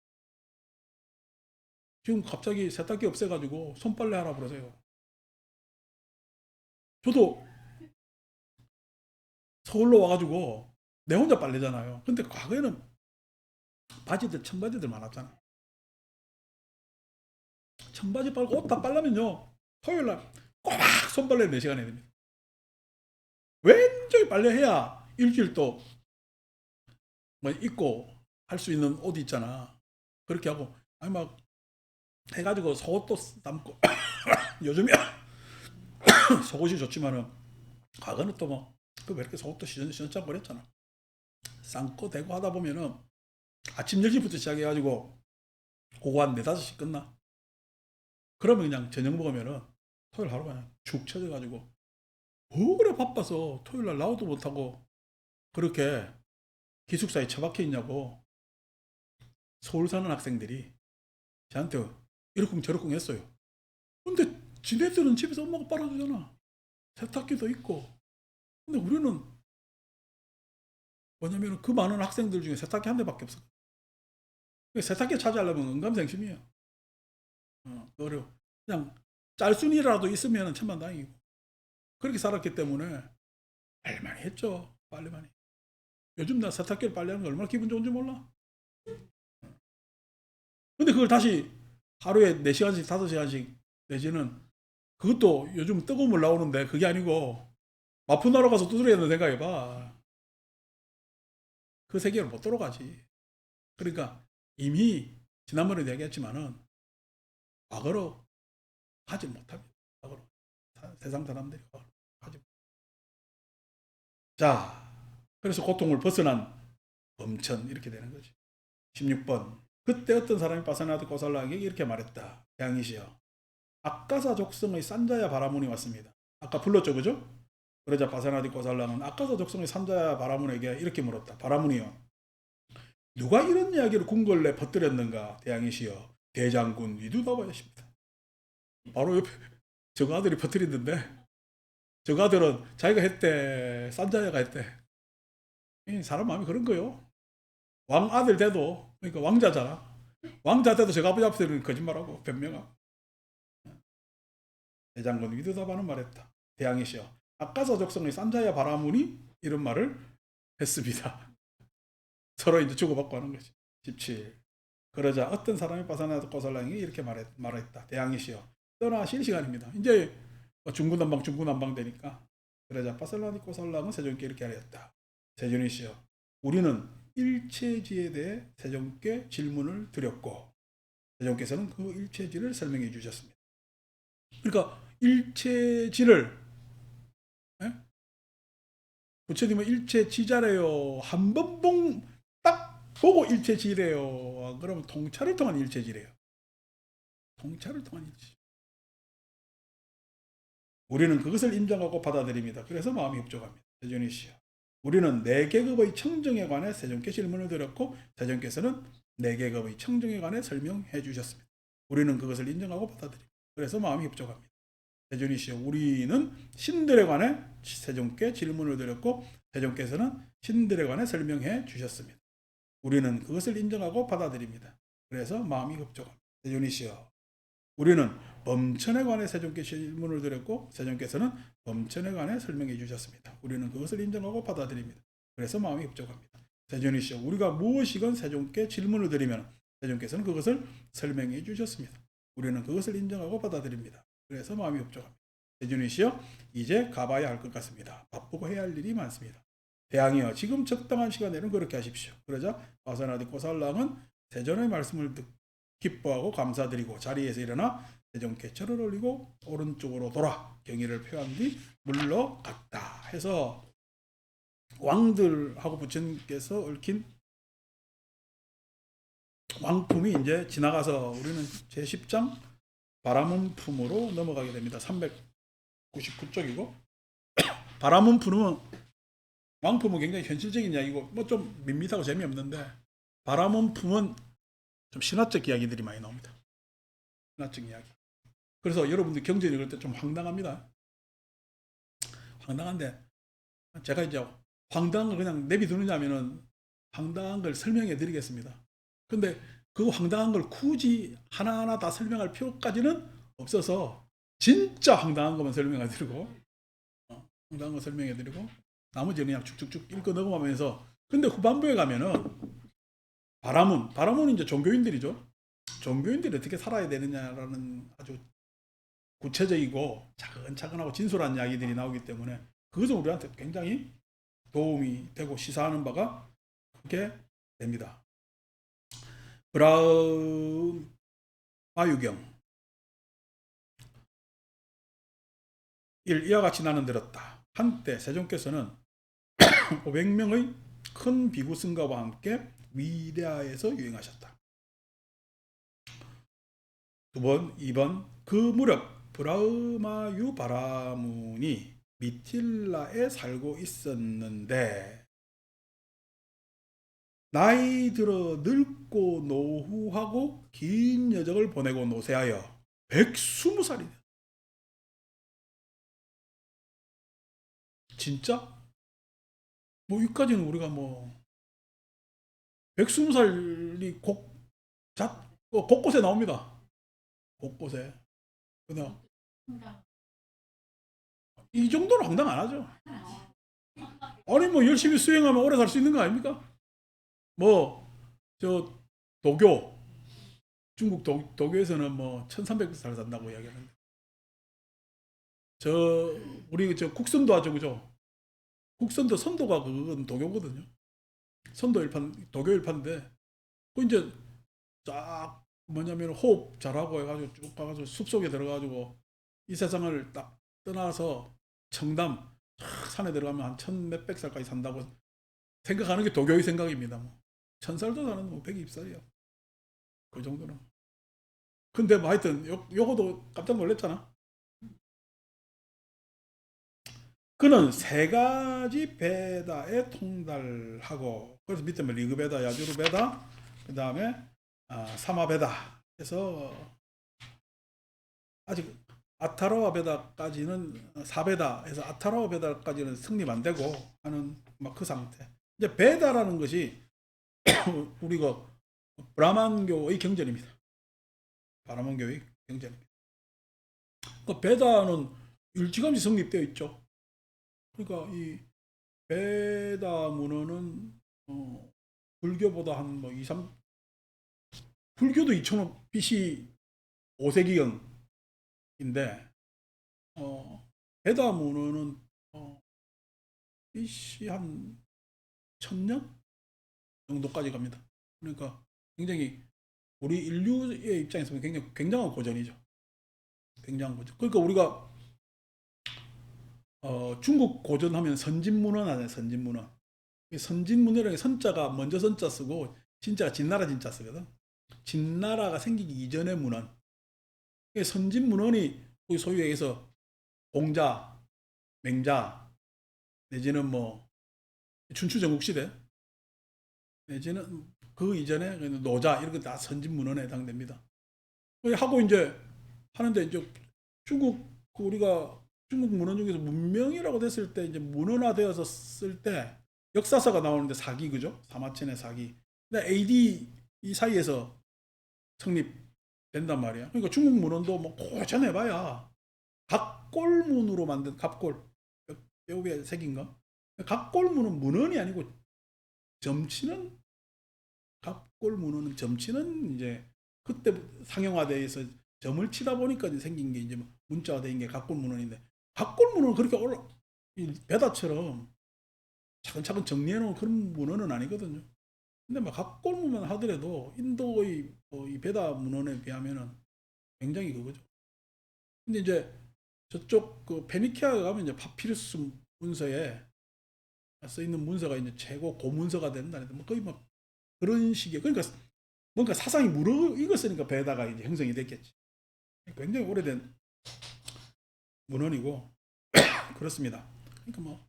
지금 갑자기 세탁기 없애가지고 손빨래 하라 그러세요. 저도 서울로 와가지고 내 혼자 빨래잖아요. 근데 과거에는 바지들, 청바지들 많았잖아. 청바지 빨고 옷 다 빨라면요. 토요일 날 꼭 손빨래 4시간 해야 됩니다. 왼쪽에 빨래해야 일주일 또 뭐 입고 할 수 있는 옷 있잖아. 그렇게 하고 아니 막 해가지고 속옷도 남고 요즘에 속옷이 좋지만은 과거는 또 뭐 그 왜 이렇게 속옷도 시원찮고 그랬잖아. 삶고 대고 하다 보면은 아침 10시부터 시작해가지고 그거 한 4, 5시 끝나. 그러면 그냥 저녁 먹으면은 토요일 하루 그냥 축 처져가지고 뭐 그래 바빠서 토요일 날 나오도 못하고 그렇게 기숙사에 처박혀 있냐고 서울 사는 학생들이 저한테 이러쿵 저러쿵 했어요. 근데 지네들은 집에서 엄마가 빨아주잖아. 세탁기도 있고. 근데 우리는 왜냐면 그 많은 학생들 중에 세탁기 한 대밖에 없어. 세탁기 차지하려면 은감생심이에요. 어려워. 그냥 짤순이라도 있으면 천만다행이고. 그렇게 살았기 때문에 빨리만이 했죠. 빨리만이. 요즘 나 세탁기를 빨래하는 거 얼마나 기분 좋은지 몰라. 근데 그걸 다시 하루에 4시간씩 5시간씩 내지는 그것도 요즘 뜨거운 물 나오는데 그게 아니고 마푸나로 가서 두드려야 된다 생각해봐. 그 세계를 못 들어가지. 그러니까 이미 지난번에도 얘기했지만은 과거로 가지 못합니다. 과거로. 세상 사람들이 가지 못. 자, 그래서 고통을 벗어난 범천 이렇게 되는 거지. 16번. 그때 어떤 사람이 바사나드 고살라에게 이렇게 말했다. 양이시여. 아까사 족성의 산자야 바라문이 왔습니다. 아까 불렀죠, 그죠? 그러자 바사나디 고살라는 아까사 족성의 산자야 바라문에게 이렇게 물었다. 바라문이여, 누가 이런 이야기를 궁궐내 퍼뜨렸는가? 대양이시여, 대장군 위두다바야십니다. 바로 옆에 저거 아들이 퍼뜨리는데 저거 아들은 자기가 했대, 산자야가 했대. 사람 마음이 그런 거요. 왕 아들 돼도, 그러니까 왕자잖아. 왕자 돼도 저거 아버지 앞에서는 거짓말하고 변명하고. 대장군 위두다바는 말했다. 대양이시여, 아까사 족성의 산자야 바라문이 이런 말을 했습니다. 서로 이제 주고받고 하는 거지. 17. 그러자 어떤 사람이 바사나드 고살랑이 이렇게 말했다. 대양이시여, 떠나실 시간입니다. 이제 중구난방 되니까. 그러자 바사나드 고살랑은 세종께 이렇게 하였다. 세존이시여, 우리는 일체지에 대해 세종께 질문을 드렸고 세종께서는 그 일체지를 설명해 주셨습니다. 그러니까 일체지를 부처님은 일체지자래요. 한 번 딱 보고 일체지래요. 그러면 통찰을 통한 일체지래요. 통찰을 통한 일체. 우리는 그것을 인정하고 받아들입니다. 그래서 마음이 흡족합니다. 세존이시여, 우리는 네 계급의 청정에 관해 세종께 질문을 드렸고 세종께서는 네 계급의 청정에 관해 설명해 주셨습니다. 우리는 그것을 인정하고 받아들입니다. 그래서 마음이 흡족합니다. 세존이시여, 우리는 신들에 관해 세종께 질문을 드렸고 세종께서는 신들에 관해 설명해 주셨습니다. 우리는 그것을 인정하고 받아들입니다. 그래서 마음이 흡족합니다. 세존이시여, 우리는 범천에 관해 세종께 질문을 드렸고 세종께서는 범천에 관해 설명해 주셨습니다. 우리는 그것을 인정하고 받아들입니다. 그래서 마음이 흡족합니다. 세존이시여, 우리가 무엇이건 세종께 질문을 드리면 세종께서는 그것을 설명해 주셨습니다. 우리는 그것을 인정하고 받아들입니다. 그래서 마음이 흡족합니다. 세존이시여, 이제 가봐야 할 것 같습니다. 바쁘고 해야 할 일이 많습니다. 대왕이여, 지금 적당한 시간에는 그렇게 하십시오. 그러자 바사나디 고살랑은 세존의 말씀을 기뻐하고 감사드리고 자리에서 일어나 세종께 절을 올리고 오른쪽으로 돌아 경의를 표한 뒤 물러갔다 해서 왕들하고 부처님께서 얽힌 왕품이 이제 지나가서 우리는 제10장 바라문품으로 넘어가게 됩니다. 399쪽이고 바라문품은 왕품은 굉장히 현실적인 이야기고 뭐 좀 밋밋하고 재미없는데 바라문품은 좀 신화적 이야기들이 많이 나옵니다. 신화적 이야기. 그래서 여러분들 경전 읽을 때 좀 황당합니다. 황당한데 제가 이제 황당한 걸 그냥 내비두느냐면은 황당한 걸 설명해 드리겠습니다. 근데 그 황당한 걸 굳이 하나하나 다 설명할 필요까지는 없어서 진짜 황당한 것만 설명해 드리고 황당한 거 설명해 드리고 나머지는 그냥 쭉쭉쭉 읽고 넘어가면서 근데 후반부에 가면은 바라문은 이제 종교인들이죠. 종교인들이 어떻게 살아야 되느냐라는 아주 구체적이고 차근차근하고 진솔한 이야기들이 나오기 때문에 그것은 우리한테 굉장히 도움이 되고 시사하는 바가 크게 됩니다. 브라음 아유경 1. 이와 같이 나는 들었다. 한때 세종께서는 500명의 큰 비구 승가와 함께 위대하에서 유행하셨다. 2번 그 무렵 브라흐마유 바라문이 미틸라에 살고 있었는데 나이 들어 늙고 노후하고 긴 여정을 보내고 노쇠하여 120살이네. 진짜? 뭐 여기까지는 우리가 뭐 120살이 곳곳에 나옵니다. 곳곳에. 그냥 이 정도는 황당 안 하죠. 아니 뭐 열심히 수행하면 오래 살 수 있는 거 아닙니까? 뭐 저 도교 중국 도교에서는 뭐 1300살 산다고 이야기하는데 저 우리 저 국선도 하죠, 그죠? 국선도 선도가 그건 도교거든요. 선도 일판 도교 일파인데 그 이제 쫙 뭐냐면 호흡 잘하고 해가지고 쭉 가가지고 숲속에 들어가지고 이 세상을 딱 떠나서 청담 산에 들어가면 한 천 몇백 살까지 산다고 생각하는 게 도교의 생각입니다. 뭐. 1000살도 사는 뭐 120살이야. 그 정도는. 근데 뭐 하여튼 요거도 깜짝 놀랐잖아. 그는 세 가지 베다에 통달하고 그래서 밑에 뭐 리그베다, 야주르베다, 그 다음에 사마베다 해서 아직 아타로와 베다까지는 사베다 해서 아타로와 베다까지는 성립 안 되고 하는 막 그 상태. 이제 베다라는 것이 우리가 브라만교의 경전입니다. 브라만교의 경전입니다. 그 베다는 일찌감치 성립되어 있죠. 그러니까 이 베다 문헌은 불교보다 한 뭐 2, 3 불교도 2000년 BC 5세기경인데 베다 문헌은 BC 한 1000년 정도까지 갑니다. 그러니까 굉장히 우리 인류의 입장에서 굉장히 굉장한 고전이죠. 굉장한 고전. 그러니까 우리가 중국 고전 하면 선진문헌 하잖아요. 선진문헌. 선진문헌이라는 선자가 먼저 선자 쓰고 진짜가 진나라 진짜 쓰거든. 진나라가 생기기 이전의 문헌. 선진문헌이 소위 얘기해서 공자, 맹자 내지는 뭐 춘추전국시대 내지는 그 이전에 노자 이런 거 다 선진문헌에 해당됩니다. 하고 이제 하는데 이제 중국 우리가 중국 문헌 중에서 문명이라고 됐을 때 이제 문헌화되어서 쓸 때 역사서가 나오는데 사기 그죠? 사마천의 사기. 근데 AD 이 사이에서 성립된단 말이야. 그러니까 중국 문헌도 뭐 고전해봐야 갑골문으로 만든 갑골 뼈에 새긴 거. 갑골문은 문헌이 아니고 점치는 갑골문헌은 점치는 이제 그때 상용화돼서 점을 치다 보니까 이제 생긴 게 이제 문자화된 게 갑골문헌인데 갑골문헌은 그렇게 베다처럼 차근차근 정리해놓은 그런 문헌은 아니거든요. 근데 막 갑골문만 하더라도 인도의 이 베다 문헌에 비하면은 굉장히 그거죠. 근데 이제 저쪽 그 페니키아 가면 이제 파피루스 문서에 써 있는 문서가 이제 최고 고문서가 된다. 뭐 거의 뭐 그런 식의 그러니까 뭔가 사상이 무르익었으니까 베다가 이제 형성이 됐겠지. 굉장히 오래된 문헌이고 그렇습니다. 그러니까 뭐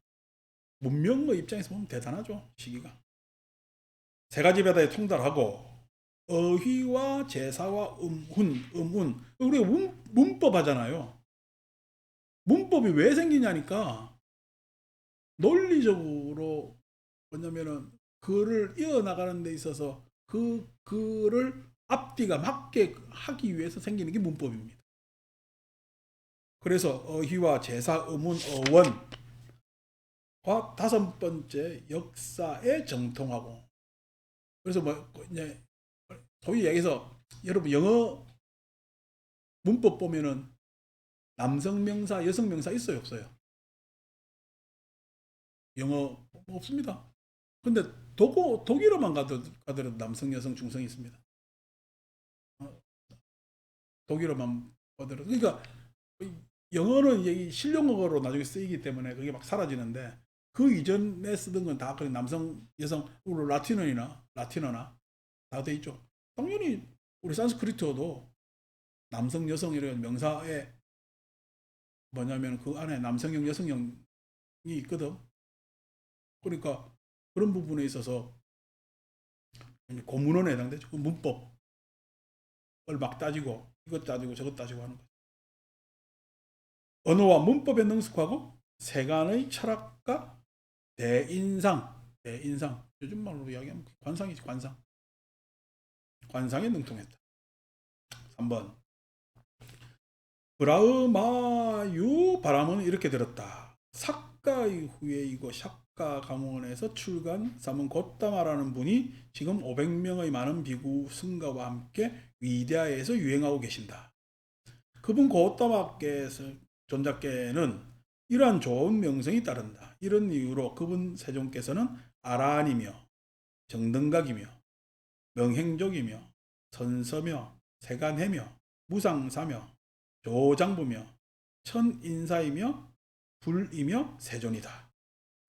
문명의 입장에서 보면 대단하죠. 시기가. 세 가지 베다에 통달하고 어휘와 제사와 음운 우리가 문법 하잖아요. 문법이 왜 생기냐니까 논리적으로 뭐냐면은 글을 이어나가는 데 있어서 그 글을 앞뒤가 맞게 하기 위해서 생기는 게 문법입니다. 그래서 어휘와 제사, 음운, 어원과 다섯 번째 역사에 정통하고 그래서 뭐 이제 소위 얘기해서 여러분 영어 문법 보면은 남성 명사, 여성 명사 있어요, 없어요? 영어 없습니다. 근데 독일어만 가더라도 남성, 여성, 중성이 있습니다. 독일어만 가더라도 그러니까 영어는 이제 실용어로 나중에 쓰이기 때문에 그게 막 사라지는데 그 이전에 쓰던 건 다 그냥 남성, 여성, 라틴어나 다 돼 있죠. 당연히 우리 산스크리트어도 남성, 여성 이런 명사에 뭐냐면 그 안에 남성형, 여성형이 있거든. 그러니까 그런 부분에 있어서 고문원에 해당되죠. 그 문법을 막 따지고 이것 따지고 저것 따지고 하는 거. 언어와 문법에 능숙하고 세간의 철학과 대인상, 요즘 말로 이야기하면 관상이지, 관상에 능통했다. 3번, 브라흐마유 바람은 이렇게 들었다. 삭가 이후에 이곳 샥가 가문에서 출간 삼은 곧다마라는 분이 지금 500명의 많은 비구 승가와 함께 위대하에서 유행하고 계신다. 그분 곧다마께서 존자께는 이러한 좋은 명성이 따른다. 이런 이유로 그분 세종께서는 아란이며 정등각이며 명행족이며 선서며 세간해며 무상사며 조장부며 천인사이며 불이며 세존이다.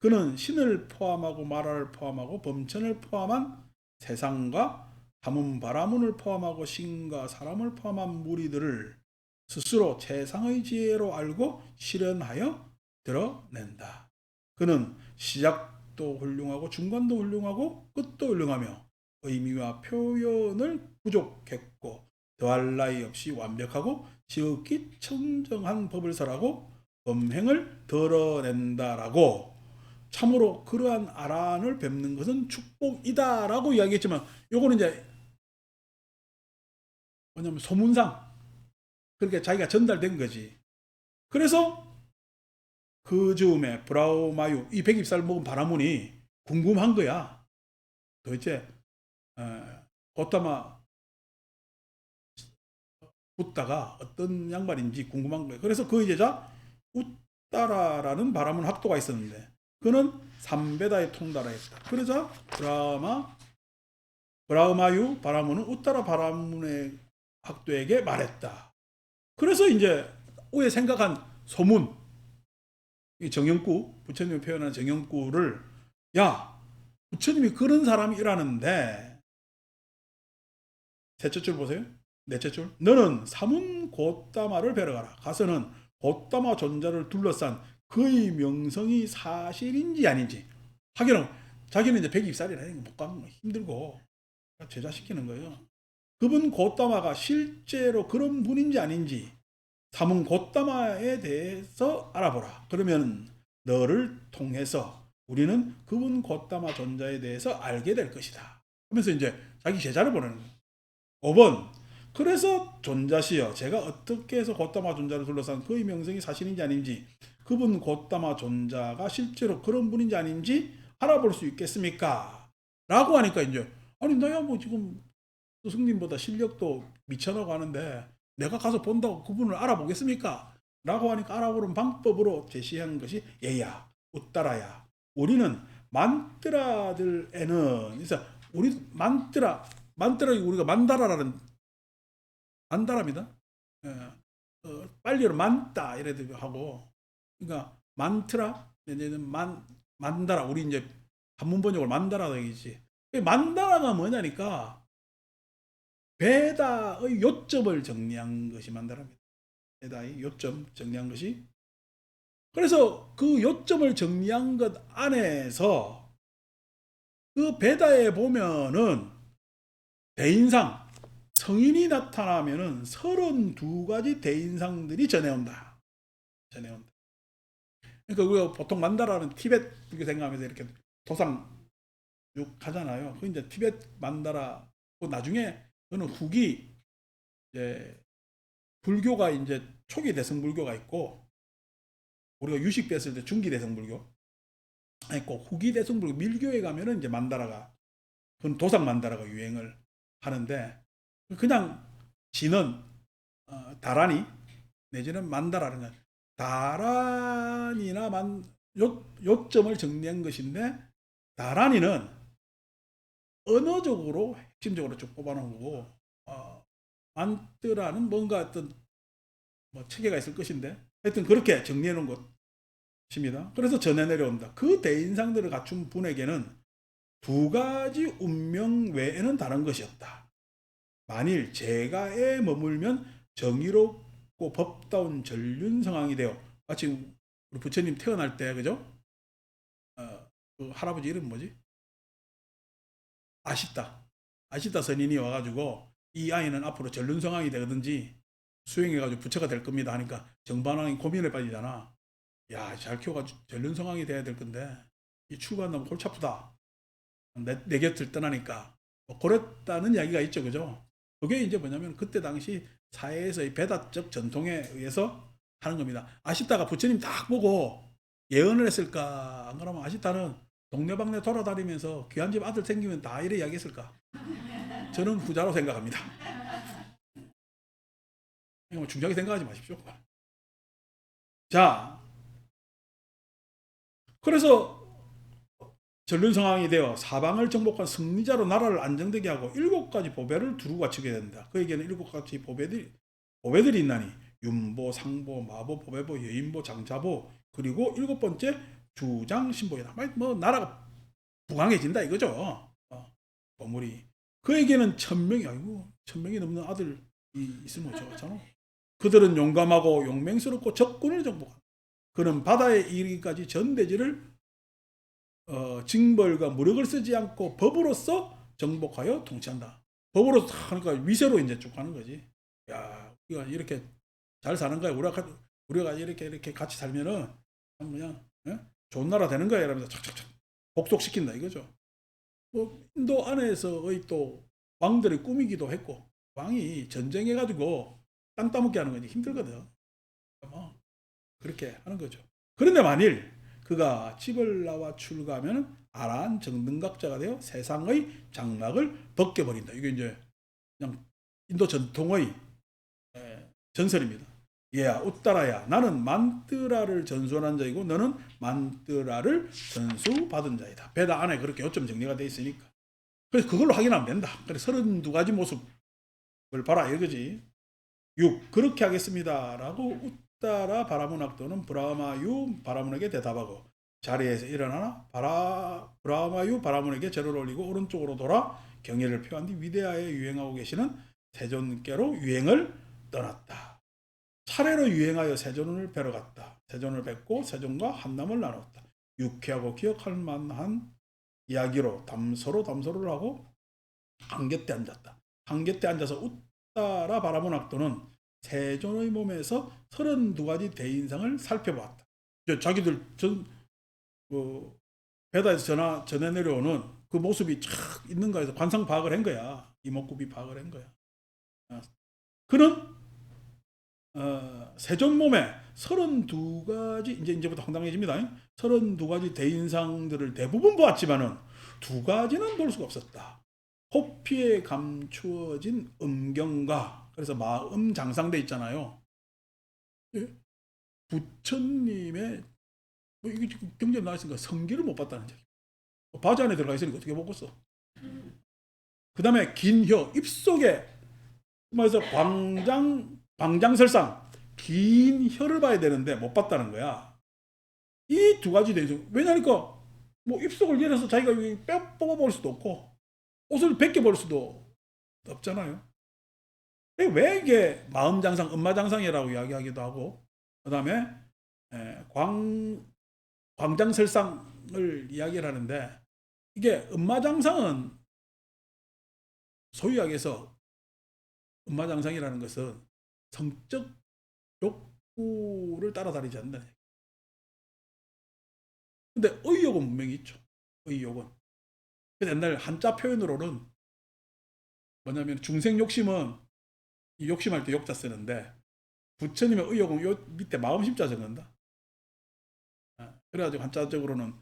그는 신을 포함하고 마라를 포함하고 범천을 포함한 세상과 가문 바라문을 포함하고 신과 사람을 포함한 무리들을 스스로 최상의 지혜로 알고 실현하여 드러낸다. 그는 시작도 훌륭하고 중간도 훌륭하고 끝도 훌륭하며 의미와 표현을 부족했고 더할 나위 없이 완벽하고 지극히 청정한 법을 설하고 범행을 드러낸다라고, 참으로 그러한 아란을 뵙는 것은 축복이다라고 이야기했지만, 요거는 이제 뭐냐면 소문상 그렇게 자기가 전달된 거지. 그래서 그 즈음에 브라우마유 이 백입살 먹은 바라문이 궁금한 거야. 도대체 고타마 붓다가 어떤 양반인지 궁금한 거예요. 그래서 그 제자 우따라라는 바라문 학도가 있었는데 그는 삼베다에 통달했다. 그러자 브라흐마유 바라문은 우따라 바라문의 학도에게 말했다. 그래서 이제 우에 생각한 소문, 이 정영구, 부처님이 표현한 정영구를, 야, 부처님이 그런 사람이라는데, 셋째 줄 보세요. 넷째 줄. 너는 사문 곧다마를 뵈러 가라. 가서는 곧다마 존자를 둘러싼 그의 명성이 사실인지 아닌지. 하기는 자기는 이제 120살이라 못 가면 힘들고 제자시키는 거예요. 그분 곧다마가 실제로 그런 분인지 아닌지 사문 곧다마에 대해서 알아보라. 그러면 너를 통해서 우리는 그분 곧다마 존자에 대해서 알게 될 것이다. 하면서 이제 자기 제자를 보내는 거예요. 5번, 그래서 존자시여 제가 어떻게 해서 곧다마 존자를 둘러싼 그의 명성이 사실인지 아닌지, 그분 곧다마 존자가 실제로 그런 분인지 아닌지 알아볼 수 있겠습니까? 라고 하니까 이제, 아니 나야 뭐 지금 스승님보다 실력도 미천하고 하는데 내가 가서 본다고 그분을 알아보겠습니까? 라고 하니까 알아보는 방법으로 제시한 것이 얘야, 우따라야. 우리는 만뜨라들에는, 그래서 우리 만뜨라 우리가 만다라라는 만다랍니다. 빨리로 만따 이래도 하고, 그러니까 만트라 얘는 만다라, 우리 이제 한문 번역을 만다라고 얘기지. 만다라가 뭐냐니까 베다의 요점을 정리한 것이 만다라입니다. 베다의 요점 정리한 것이. 그래서 그 요점을 정리한 것 안에서 그 베다에 보면은 대인상, 성인이 나타나면은 32가지 대인상들이 전해온다. 그러니까 우리가 보통 만다라는 티벳 불교 생각하면서 이렇게 도상 쭉 하잖아요. 그 이제 티벳 만다라, 나중에 그는 후기 이제 불교가 이제 초기 대승불교가 있고, 우리가 유식 됐을 때 중기 대승불교 있고, 후기 대승불교 밀교에 가면은 이제 만다라가, 그건 도상 만다라가 유행을 하는데, 그냥 지는 다라니 내지는 만다라는 건 다란이나 요점을 정리한 것인데, 다란이는 언어적으로 핵심적으로 쭉 뽑아놓은 거고, 만뜨라는 뭔가 어떤 뭐 체계가 있을 것인데 하여튼 그렇게 정리해 놓은 것입니다. 그래서 전해 내려온다. 그 대인상들을 갖춘 분에게는 두 가지 운명 외에는 다른 것이 없다. 만일 재가에 머물면 정의롭고 법다운 전륜성왕이 되어, 마치 우리 부처님 태어날 때, 그죠? 그 할아버지 이름 뭐지? 아시다 선인이 와가지고 이 아이는 앞으로 전륜성왕이 되든지 수행해가지고 부처가 될 겁니다 하니까 정반왕이 고민에 빠지잖아. 야, 잘 키워가지고 전륜성왕이 돼야 될 건데 이 출가한다면 골치 아프다. 내 곁을 떠나니까. 뭐 그랬다는 이야기가 있죠. 그죠? 그게 이제 뭐냐면 그때 당시 사회에서의 배다적 전통에 의해서 하는 겁니다. 아시타가 부처님 딱 보고 예언을 했을까? 안 그러면 아시타는 동네방네 돌아다니면서 귀한 집 아들 생기면 다 이래 이야기했을까? 저는 후자로 생각합니다. 중요하게 생각하지 마십시오. 자, 그래서 전륜 상황이 되어 사방을 정복한 승리자로 나라를 안정되게 하고 7가지 보배를 두루 갖추게 된다. 그에게는 7가지 보배들이 있나니 윤보, 상보, 마보, 보배보, 여인보, 장자보, 그리고 7번째 주장신보이다. 뭐 나라가 부강해진다 이거죠. 보물이. 그에게는 1000명이 아니고 1000명이 넘는 아들이 있으면 좋잖아. 그들은 용감하고 용맹스럽고 적군을 정복한다. 그는 바다에 이르기까지 전 대지를 징벌과 무력을 쓰지 않고 법으로서 정복하여 통치한다. 법으로 하니까 위세로 이제 쭉 가는 거지. 야, 우리가 이렇게 잘 사는 거야. 우리가 이렇게 같이 살면은 그냥 좋은 나라 되는 거야. 이러면서 착착착 복속시킨다 이거죠. 뭐 인도 안에서의 또 왕들의 꿈이기도 했고, 왕이 전쟁해가지고 땅 따먹게 하는 건 힘들거든. 뭐 그렇게 하는 거죠. 그런데 만일 그가 집을 나와 출가하면 아라한 정등각자가 되어 세상의 장막을 벗겨버린다. 이게 이제 그냥 인도 전통의 전설입니다. 얘야, 웃따라야, 나는 만뜨라를 전수한 자이고 너는 만뜨라를 전수받은 자이다. 베다 안에 그렇게 요점 정리가 되어 있으니까. 그래서 그걸로 확인하면 된다. 그래서 32가지 모습을 봐라 이거지. 6. 그렇게 하겠습니다. 라고 웃따라 바라문학도는 브라마유 바라문에게 대답하고 자리에서 일어나나 브라마유 바라문에게 절을 올리고 오른쪽으로 돌아 경의를 표한 뒤 위대하에 유행하고 계시는 세존께로 유행을 떠났다. 차례로 유행하여 세존을 뵈러 갔다. 세존을 뵙고 세존과 한남을 나눴다. 유쾌하고 기억할 만한 이야기로 서로 담소를 하고 한곁에 앉았다. 한곁에 앉아서 웃따라 바라본 학도는 세존의 몸에서 32가지 대인상을 살펴보았다. 자기들 베다에서 전해 내려오는 그 모습이 촥 있는가 해서 관상 파악을 한 거야. 이목구비 파악을 한 거야. 그는 세존 몸에 32가지 이제부터 황당해집니다. 32가지 대인상들을 대부분 보았지만은 2가지는 볼 수가 없었다. 호피에 감추어진 음경과, 그래서 마음 장상돼 있잖아요. 부처님의 이게 경전에 나와 있으니까 성기를 못 봤다는 얘기. 바지 안에 들어가 있으니까 어떻게 보겠어. 그 다음에 긴 혀, 입속에 그래서 광장설상 긴 혀를 봐야 되는데 못 봤다는 거야. 이 2가지 대인상. 왜냐니까 뭐 입속을 열어서 자기가 뼈 뽑아볼 수도 없고 옷을 벗겨볼 수도 없잖아요. 왜 이게 마음장상, 음마장상이라고 이야기하기도 하고, 그 다음에 광장설상을 이야기를 하는데, 이게 음마장상은 소위 이야기해서 음마장상이라는 것은 성적 욕구를 따라다니지 않는다. 근데 의욕은 분명히 있죠. 의욕은. 옛날 한자 표현으로는 뭐냐면 중생 욕심은 이 욕심할 때 욕자 쓰는데 부처님의 의욕은 요 밑에 마음심자 적는다. 그래가지고 한자적으로는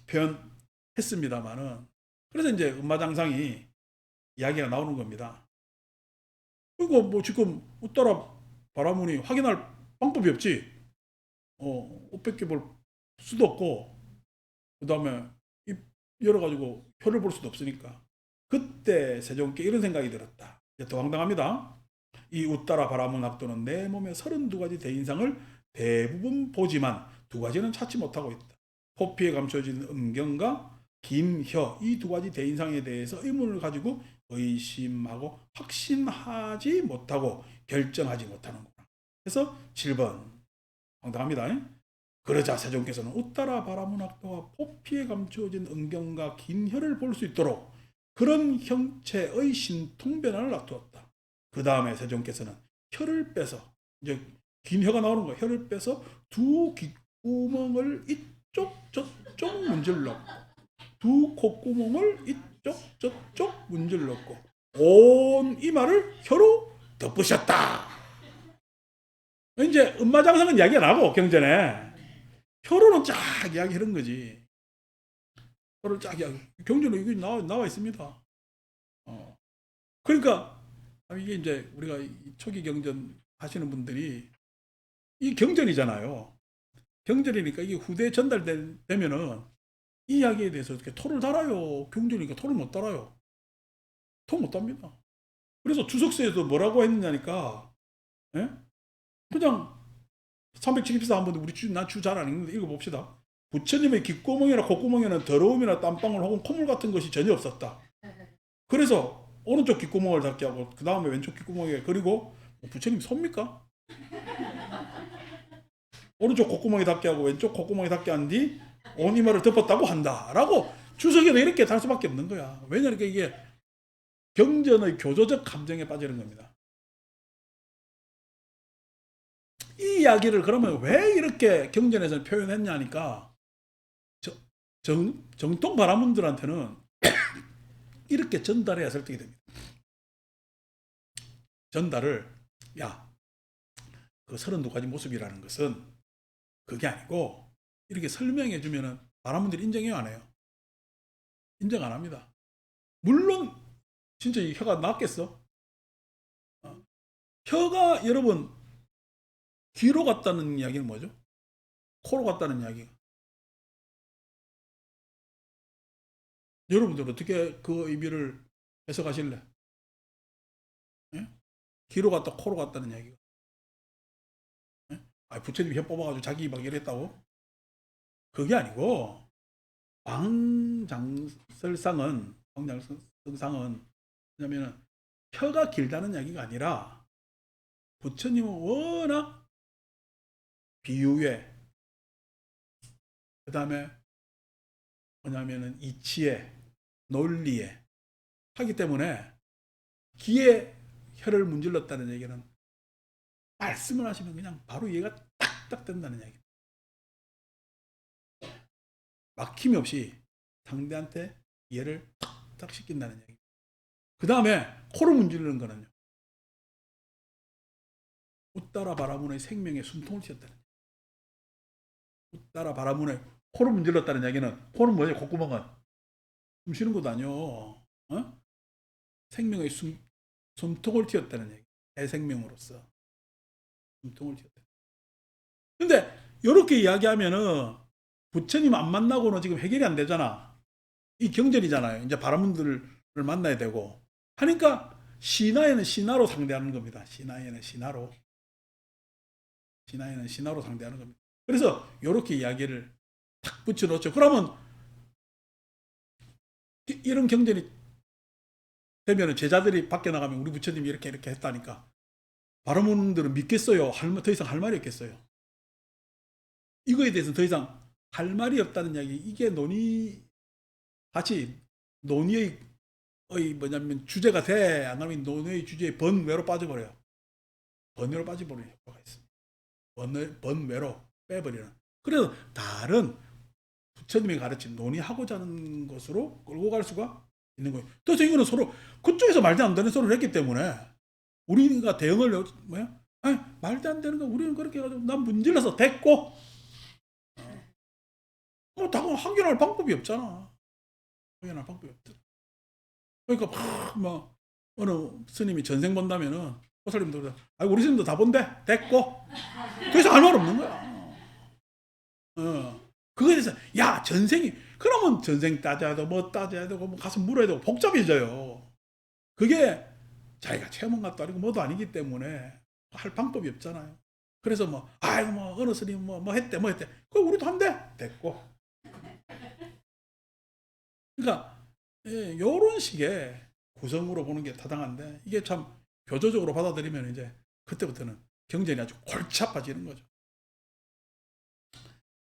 표현했습니다만은, 그래서 이제 음마장상이 이야기가 나오는 겁니다. 그리고 뭐 지금 웃따라 바라문이 확인할 방법이 없지. 옷 벗겨볼 수도 없고, 그 다음에 입 열어가지고 혀를 볼 수도 없으니까. 그때 세종께 이런 생각이 들었다. 이제 더 황당합니다. 이 웃따라 바라문 학도는 내 몸의 32가지 대인상을 대부분 보지만 2가지는 찾지 못하고 있다. 포피에 감춰진 음경과 긴 혀, 이 2가지 대인상에 대해서 의문을 가지고 의심하고 확신하지 못하고 결정하지 못하는구나. 그래서 7번 황당합니다. 그러자 세종께서는 웃따라 바라문 학도가 포피에 감춰진 음경과 긴 혀를 볼 수 있도록 그런 형체의 신통변화를 놔두었다. 그 다음에 세종께서는 혀를 빼서, 이제 긴 혀가 나오는 거야. 혀를 빼서 2 귓구멍을 이쪽 이쪽 문질렀고 두 콧구멍을 이쪽 저쪽 문질렀고 온 이마를 혀로 덮으셨다. 이제 음마장상은 이야기 안 하고 경전에 혀로는 쫙 이야기하는 거지. 혀를 쫙 이야기. 경전에 이게 나와 있습니다. 그러니까 이게 이제 우리가 초기 경전 하시는 분들이 이 경전이잖아요. 경전이니까 이게 후대에 전달되면은 이 이야기에 대해서 어떻게 토를 달아요. 경전이니까 토를 못 달아요. 토 못 답니다. 그래서 주석서에도 뭐라고 했느냐니까, 예? 그냥 374 한번 우리 주 잘 안 읽는데 읽어봅시다. 부처님의 귓구멍이나 콧구멍에는 더러움이나 땀방울 혹은 콧물 같은 것이 전혀 없었다. 그래서 오른쪽 귓구멍을 닫게 하고 그 다음에 왼쪽 귓구멍에 그리고 부처님 섭니까? 오른쪽 콧구멍에 닿게 하고 왼쪽 콧구멍에 닿게 한 뒤 온 이마를 덮었다고 한다 라고 주석에도 이렇게 달 수밖에 없는 거야. 왜냐하면 이게 경전의 교조적 감정에 빠지는 겁니다. 이 이야기를 그러면 왜 이렇게 경전에서 표현했냐니까 정통 바라문들한테는 이렇게 전달해야 설득이 됩니다. 전달을 그 32가지 모습이라는 것은 그게 아니고 이렇게 설명해 주면은 바라문들이 인정해요, 안 해요? 인정 안 합니다. 물론 진짜 이 혀가 낫겠어? 혀가 여러분 귀로 갔다는 이야기는 뭐죠? 코로 갔다는 이야기가. 여러분들 어떻게 그 의미를 해석하실래? 예? 귀로 갔다 코로 갔다는 이야기가. 예? 부처님이 혀 뽑아가지고 자기 막 이랬다고? 그게 아니고 광장설상은 뭐냐면 혀가 길다는 이야기가 아니라 부처님은 워낙 비유에 그 다음에 뭐냐면은 이치에 논리에 하기 때문에 귀에 혀를 문질렀다는 얘기는 말씀을 하시면 그냥 바로 이해가 딱딱 된다는 얘기입니다. 막힘이 없이 상대한테 이해를 탁탁 시킨다는 얘기입니다. 그 다음에 코를 문지르는 거는요. 웃따라 바라문의 생명에 숨통을 튀었다는 얘기입니다. 웃따라 바라문의 코를 문질렀다는 얘기는 코는 뭐예요? 콧구멍은 숨 쉬는 것도 아니요. 생명의 숨통을 튀었다는 얘기. 대생명으로서 숨통을 튀었다. 근데 이렇게 이야기하면은 부처님 안 만나고는 지금 해결이 안 되잖아. 이 경전이잖아요. 이제 바라문들을 만나야 되고 하니까 신하에는 신하로 상대하는 겁니다. 신하에는 신하로 상대하는 겁니다. 그래서 이렇게 이야기를 탁 붙여놓죠. 그러면 이런 경전이 되면 제자들이 밖에 나가면 우리 부처님이 이렇게 했다니까 바라문들은 믿겠어요? 더 이상 할 말이 없겠어요? 이거에 대해서 더 이상 할 말이 없다는 이야기. 이게 논의의 뭐냐면 주제가 돼. 안 그러면 논의의 주제에 번외로 빠져버려요. 번외로 빠져버리는 효과가 있습니다. 번외로 빼버리는. 그래서 다른 부처님이 가르친 논의하고자 하는 것으로 끌고 갈 수가 있는 거예요. 그래서 이거는 서로 그쪽에서 말도 안 되는 소리를 했기 때문에 우리가 대응을 말도 안 되는 거 우리는 그렇게 해가지고 난 문질러서 됐고 당연 확인할 방법이 없잖아. 확인할 방법이 없잖아. 그러니까 막 어느 스님이 전생 본다면은 호살님도 우리 스님도 다 본대 됐고 더 이상 할 말 없는 거야. 그거에 대해서 전생이 그러면 전생 따져야 되고 뭐 따져야 되고 뭐 가서 물어야 되고 복잡해져요. 그게 자기가 체험한 것도 아니고 뭐도 아니기 때문에 할 방법이 없잖아요. 그래서 뭐 어느 스님 뭐 했대 그 우리도 한대 됐고. 그러니까 이런 식의 구성으로 보는 게 타당한데 이게 참 교조적으로 받아들이면 이제 그때부터는 경전이 아주 골치 아파지는 거죠.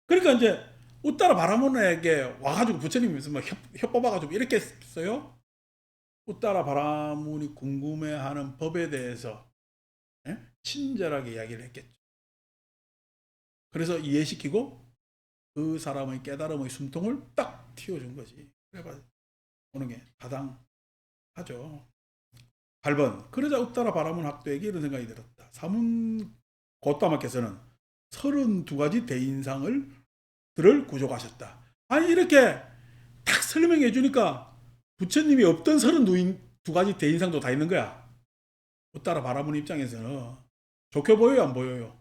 그러니까 이제 웃따라 바라문에게 와가지고 부처님이 무슨 혀 뽑아가지고 이렇게 써요. 웃따라 바라문이 궁금해하는 법에 대해서 친절하게 이야기를 했겠죠. 그래서 이해시키고 그 사람의 깨달음의 숨통을 딱 틔워준 거지. 그래봐 보는 게 타당하죠. 8번. 그러자 웃따라 바라문 학도에게 이런 생각이 들었다. 사문 고따마께서는 32가지 대인상을 들을 구족하셨다. 아니 이렇게 딱 설명해 주니까 부처님이 없던 32가지 대인상도 다 있는 거야. 웃따라 바라문 입장에서는 좋게 보여요, 안 보여요?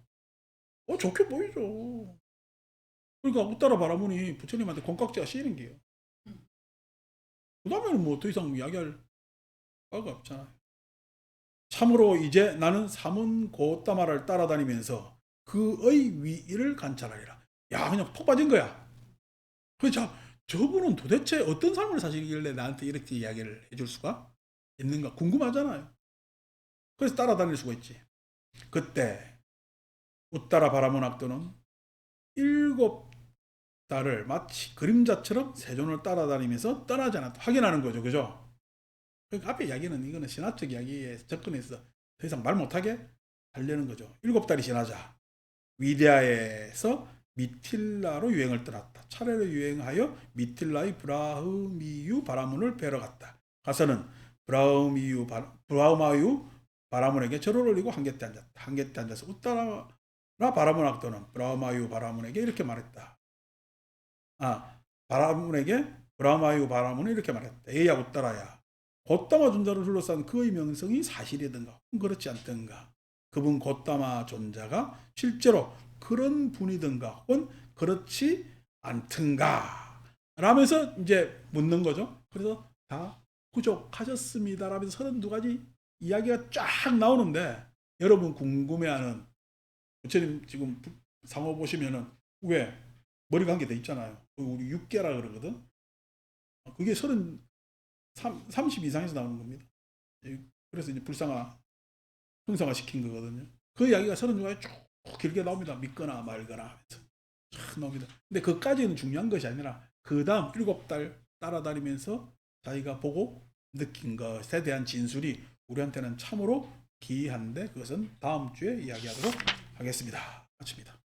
좋게 보이죠. 그러니까 웃따라 바라문이 부처님한테 콩깍지가 씌이는 게요. 그 다음에는 뭐 더 이상 이야기할 바가 없잖아요. 참으로 이제 나는 사문 고따마를 따라다니면서 그의 위의를 관찰하리라. 야, 그냥 푹 빠진 거야. 그래서 저분은 도대체 어떤 삶을 사시길래 나한테 이렇게 이야기를 해줄 수가 있는가 궁금하잖아요. 그래서 따라다닐 수가 있지. 그때 웃따라 바라문 학도는 7달을 마치 그림자처럼 세존을 따라다니면서 떠나지 않았다. 확인하는 거죠. 그죠? 그러니까 앞에 이야기는 이거는 신화적 이야기에 접근해서 더 이상 말 못하게 하려는 거죠. 7달이 지나자 위대아에서 미틸라로 유행을 떠났다. 차례로 유행하여 미틸라의 브라흐미유 바라문을 뵈러 갔다. 가서는 브라흐마유 바라문에게 절을 올리고 한곁에 앉았다. 한곁에 앉아서 웃따라 바라문 학도는 브라흐마유 바라문에게 이렇게 말했다. 브라흐마유 바라문은 이렇게 말했다. 에이야 웃따라야. 고따마 존자를 둘러싼 그의 명성이 사실이든가 그렇지 않든가, 그분 고따마 존자가 실제로 그런 분이든가 혹은 그렇지 않든가 라면서 이제 묻는 거죠. 그래서 다 부족하셨습니다 라면서 32가지 이야기가 쫙 나오는데, 여러분 궁금해하는 부처님 지금 상호 보시면은 왜 머리가 한 개 돼 있잖아요. 우리 6개라 그러거든. 그게 30 이상에서 나오는 겁니다. 그래서 이제 형상화 시킨 거거든요. 그 이야기가 32가지 쭉 길게 나옵니다. 믿거나 말거나 하면서 쫙 나옵니다. 근데 그까지는 중요한 것이 아니라 그 다음 7달 따라다니면서 자기가 보고 느낀 것에 대한 진술이 우리한테는 참으로 기이한데, 그것은 다음 주에 이야기하도록 하겠습니다. 마칩니다.